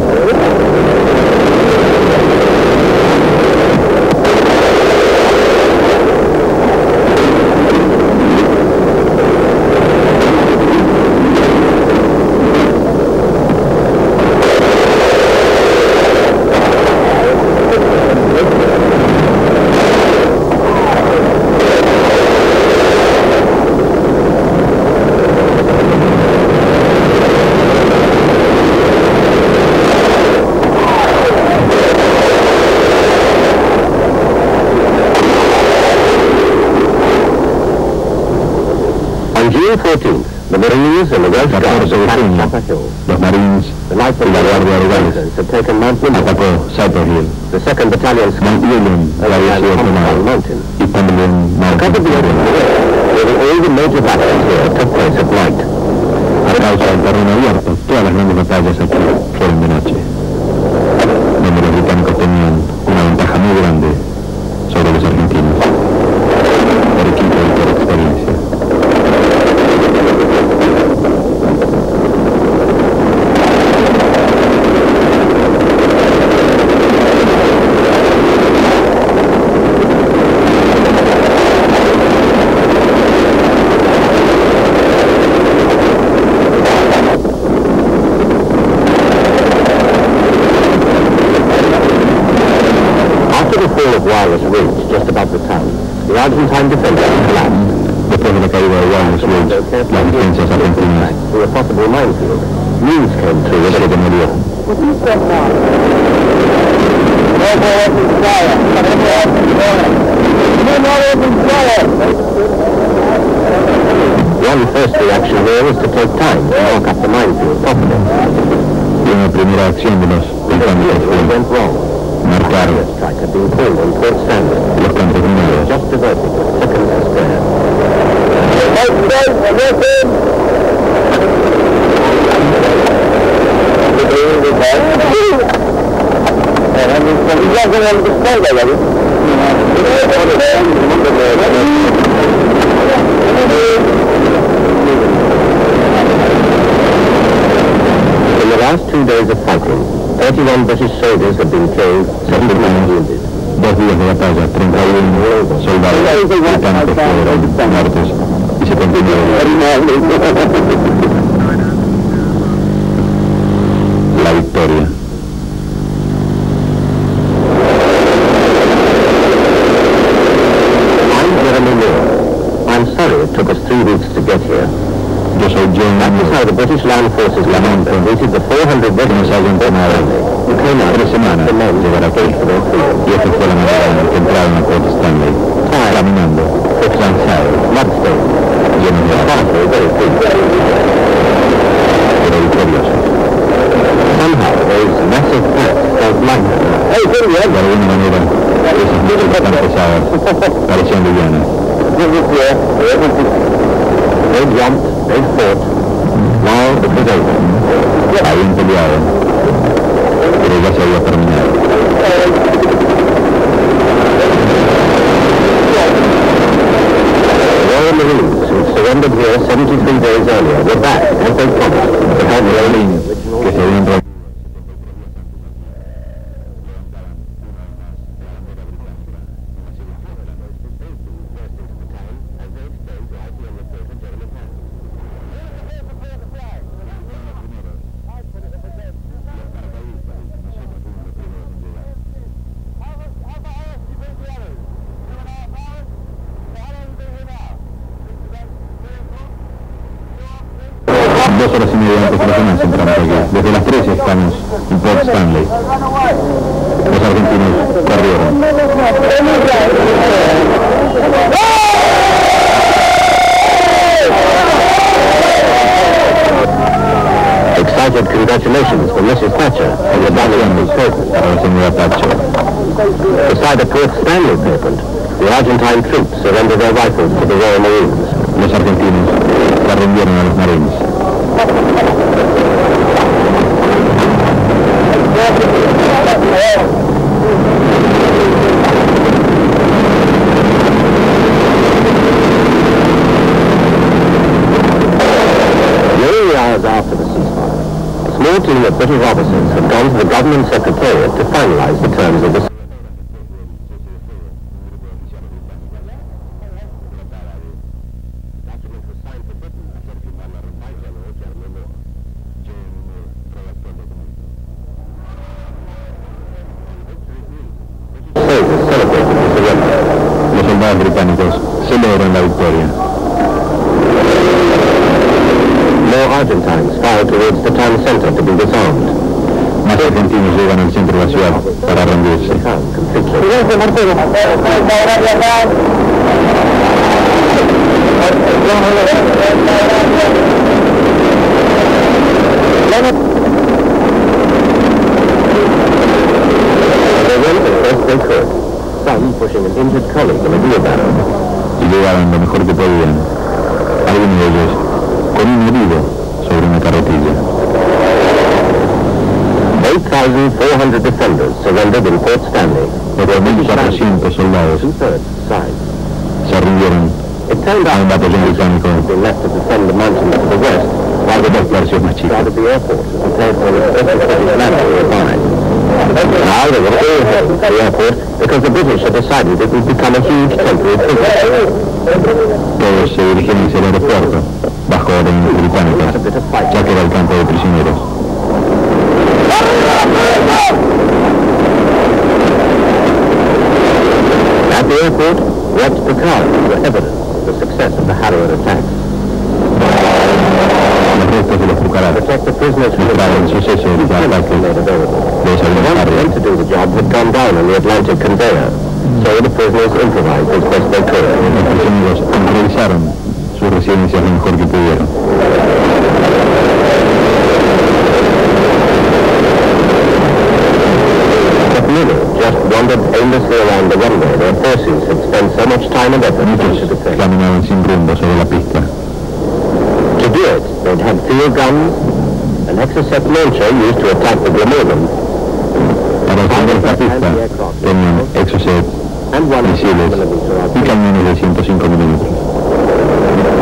On June 14th, the Marines and the Welsh Guards attacked Chapel Hill. Los Marines The night y la Guardia Rurales had taken Mount William. atacó Chapel Hill. The 2nd Battalion Mount William había sido tomado Mountain. y también Mount Covered the open where all the major battles here took place at night. A causa del terreno abierto, todas las grandes batallas aquí fueron de noche, donde los británicos tenían una ventaja muy grande sobre los argentinos, por equipo y por experiencia. Wallace Ridge, just above the town. The Argentine defenses collapsed. Después de la caída de Wallace Ridge, las defensas argentinas Through a possible minefield. News came through that it murió. One first reaction here was to take time to walk up the minefield properly. Y una primera acción de los británicos It fue went wrong. marcar A strike had been called on Port Stanley. los campos minados. Just diverted, seconds to spare. In the last 2 days of fighting, 31 British soldiers have been killed, 79 wounded. 2 días de batalla, 31 soldados británicos fueron muertos y 79 la victoria. I'm Jeremy Moore. I'm sorry it took us 3 weeks to get here. Yo soy John That was how the British Land Forces Lamento completed the 400 que nos haya entrenado who came out 3 semanas the men llegar aquí, for their freedom. y esta fue la manera en que entraron a Port Stanley, caminando, cansados, Bloodstained, llenos de agua, apparently very quick. pero victoriosos. Somehow those massive packs felt lighter. De alguna manera, esas luchas tan pesadas parecían livianas. They jumped, they fought, now it was over. Habían peleado, pero ya se había terminado. Royal Marines who surrendered here 73 days earlier were back, as they promised, behind the Marines que se habían reunido 2 horas y media antes que los demás entramos aquí. Desde las 13 estamos en Port Stanley. Los argentinos corrieron. Excited congratulations from Mrs. Thatcher and the Malvinas Bbc. Para la señora Thatcher. Beside the Port Stanley patent, the Argentine troops surrendered their rifles to the Royal Marines. Los argentinos la rindieron a los marines. Many hours after the ceasefire, a small team of British officers had gone to the government secretariat to finalize the terms of the Los soldados británicos celebran la victoria. More Argentines filed towards the town center to be disarmed. Más argentinos llegan al centro de la ciudad para rendirse. They went as best they could, some pushing an injured colleague in a wheelbarrow. Y llegaban lo mejor que podían. Algunos de ellos con un herido sobre una carretilla. 8,400 defenders surrendered in Port Stanley. 4.400 soldados se rindieron It turned a un out batallón británico they left to defend the mountains to the west, while the 2 tercios más chicos. guard of the airport was prepared for an express British landing nearby. Now they were all heading to the airport because the British had decided it would become a huge temporary prison. Todos se dirigían hacia el aeropuerto, bajo órdenes británicas, ya que era el campo de prisioneros. At the airport, wrapped the cars were evidence of the success of the Harrier attacks. Los restos de los Pucarás Protect the prisoners from the mostraban el suceso de los ataques made available. de los The aviones ones Harrier. meant to do the job had gone down on the Atlantic conveyor, so the prisoners improvised as best they could. Los prisioneros improvisaron sus residencias lo mejor que pudieron. But many just wandered aimlessly around the runway their forces had spent so much time and effort Muchos to defend. caminaban sin rumbo sobre la pista. To do it, they'd had field guns, an Exocet launcher used to attack the Glamorgan, Para defender esta pista tenían Exocet, and one misiles y cañones de 105 milímetros.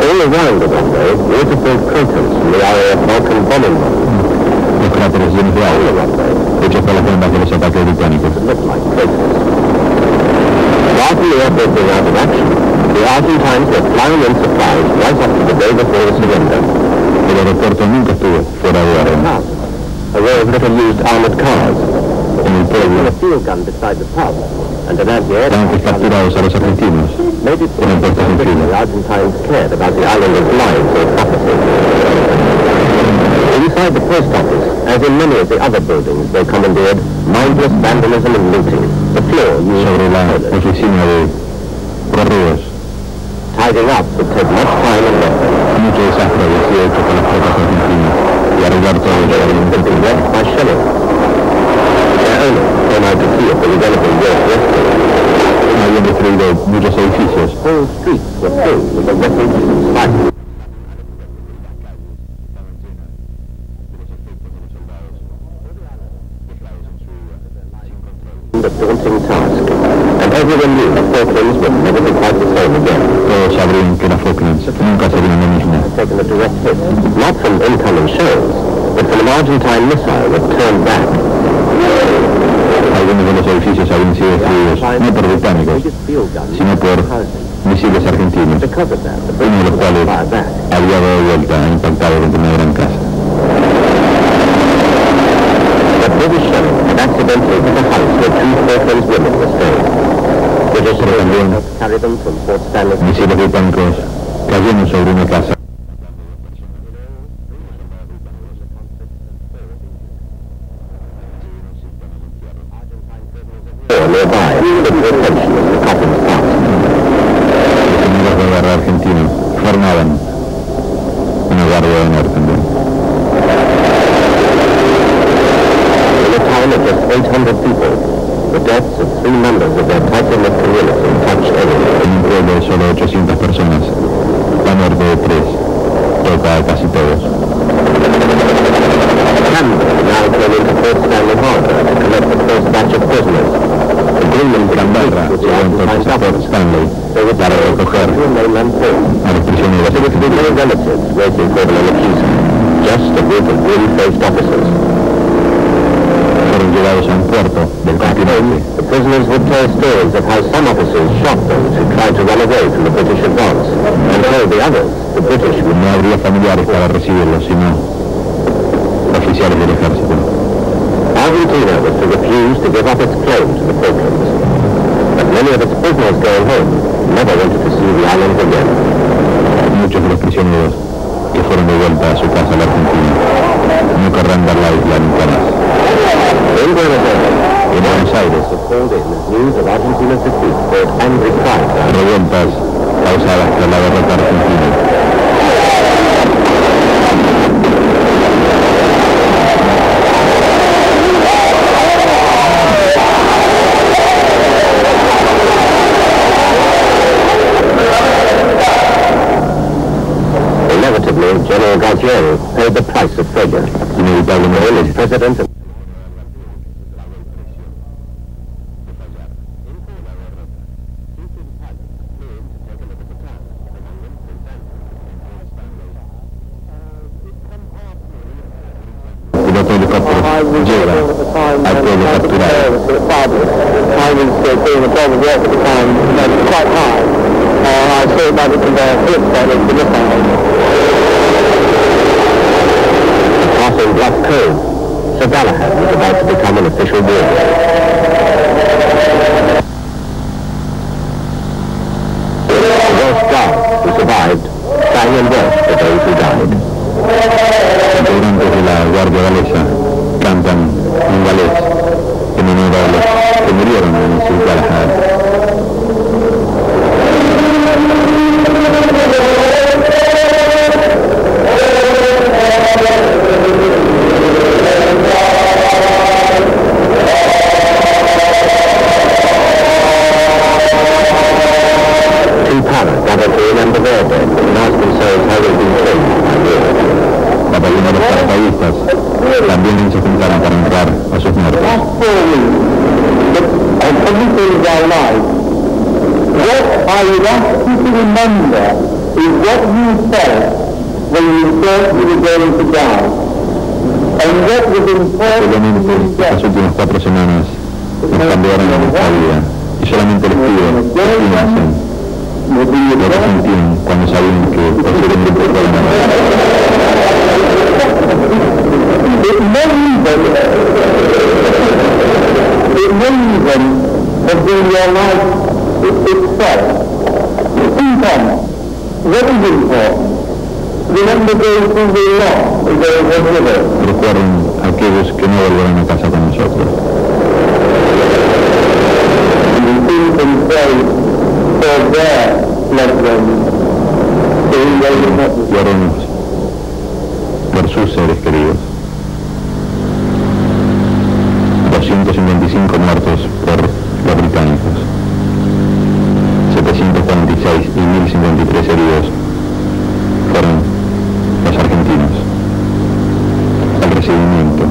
all around the runway, water-filled craters from the area of Balkan bombing runs. Los cráteres llenos de On the agua, runway, hechos por las bombas de los ataques británicos. looked like craters. Far from the airport being out of action, the Argentines were flying in supplies right up to the day before the surrender. El aeropuerto nunca estuvo fuera de orden. A row of little used armored cars. En el pueblo, A field gun beside the pub, and an anti-air tanques capturados a los argentinos made it eran puestos en the fila. Argentines cared about the islanders' lives or property. Inside the post office, as in many of the other buildings they commandeered, mindless vandalism and looting. The floor used Sobre la toilets. oficina de correos, Tidying up would take much time and effort. mucho desastre había sido hecho por las tropas argentinas y arreglar todo el Could be wrecked by shelling. Their owner came out to see if there was anything worth rescuing. habían destruido muchos edificios. Whole streets were filled with the wreckage and sparks. The daunting task, and everyone knew the Falklands would never be quite the same again. Todos sabrían que las Falklands nunca serían lo mismo. Had taken a direct hit, not from incoming shells, but from an Argentine missile that turned back. Algunos de los edificios habían sido destruidos no por británicos, Biggest field gun sino por misiles argentinos, because of that, the uno de los British cuales fired back. había dado vuelta e impactado contra una gran casa. But British shelling had accidentally hit a house where two Falklands women were staying. British Pero también helped carry them from Port Stanley. misiles británicos cayeron sobre una casa. nearby, with the attention as the coffins passed. Los señores de guerra argentinos formaban una guardia de honor también. In a town of just 800 people, the deaths of 3 members of their tightly-knit community touch everyone. En un pueblo de solo 800 personas, la muerte de 3 toca a casi todos. Canberra now came into Fort Stanley Harbor to collect the first batch of prisoners. Agreement Canberra llegó entonces a Fort Stanley para recoger a los prisioneros. There would be no relatives waiting for them in the quays, just a group of green-faced officers. Fueron llevados a un puerto del continente. The prisoners would tell stories of how some officers shot those who tried to run away from the British advance, and told the others the British would No habría familiares para recibirlos, sino oficiales del ejército. Argentina was to refuse to give up its claim to the Falklands. But many of its prisoners going home never wanted to see the islands again. Muchos de los prisioneros que fueron de vuelta a su casa a la Argentina no querrán ver la isla nunca más. In Buenos Aires, En Buenos Aires, called in as news of Argentina's defeat brought angry cries. revueltas causadas por la derrota argentina. Inevitably, General Galtieri paid the price of failure. Inevitablemente, As president of el piloto de helicóptero llega al pueblo capturado. I was doing a job of work at the time, that was quite high. I saw about it from the flip side of the missile. Crossing Bluff Cove, Sir Galahad was about to become an official warrior. The Welsh Guard, who survived, sang and Welsh for those who died. Integrantes de la Guardia Galesa cantan en galés en honor a los que murieron en Sir Galahad. Two para gathered to remember their dead and asked themselves how they'd been killed by war. Batallones de los paracaidistas también se juntaron para honrar a sus muertos. Last 4 weeks, of everything in our lives, what I would ask you to remember is what you felt when you thought you were going to die. And what was important to Solamente you estas then. últimas 4 semanas nos cambiaron nuestra vida y solamente les pido que piensen Would be lo que sentían cuando sabían que posiblemente fueran a morir. It may even have been your life itself. Think on it. What is important? Remember those who will not, those who will live. Recuerden a aquellos que no volverán a casa con nosotros. And think and pray for their loved ones. Y oremos por sus seres queridos. 255 muertos por los británicos, 746 y 1053 heridos fueron los argentinos. El recibimiento.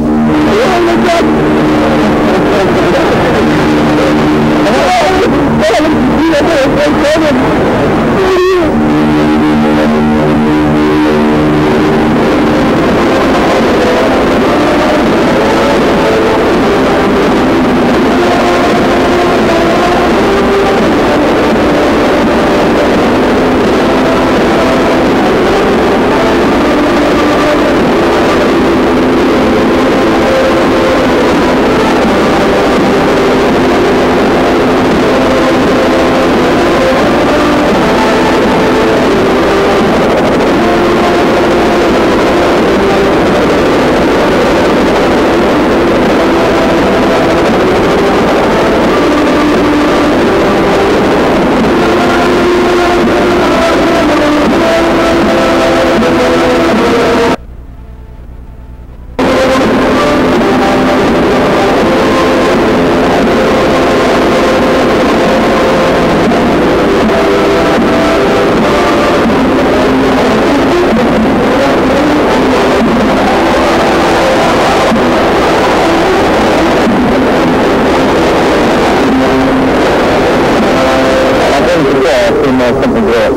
something great.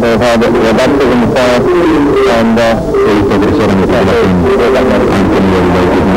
They've had their baptism in the past, and he visto crecer en esta relación. Han tenido el bautismo.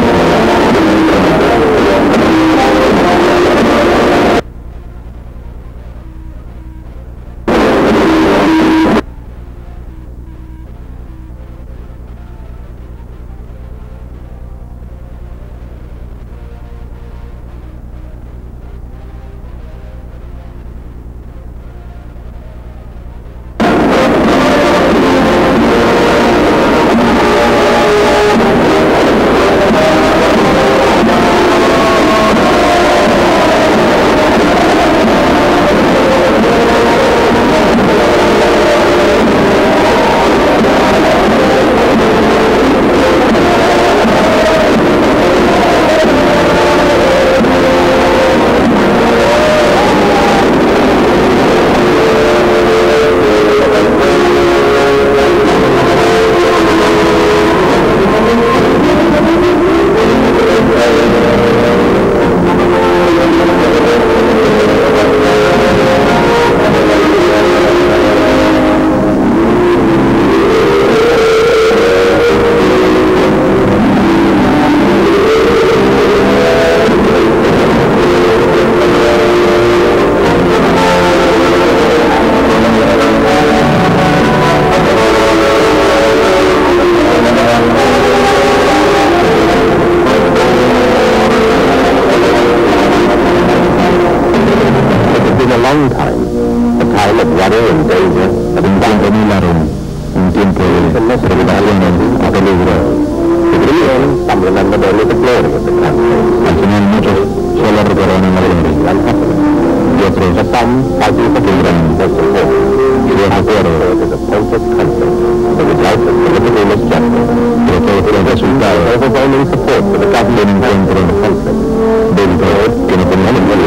Resultado, overwhelming support for the government encuentro del que no tenía ningún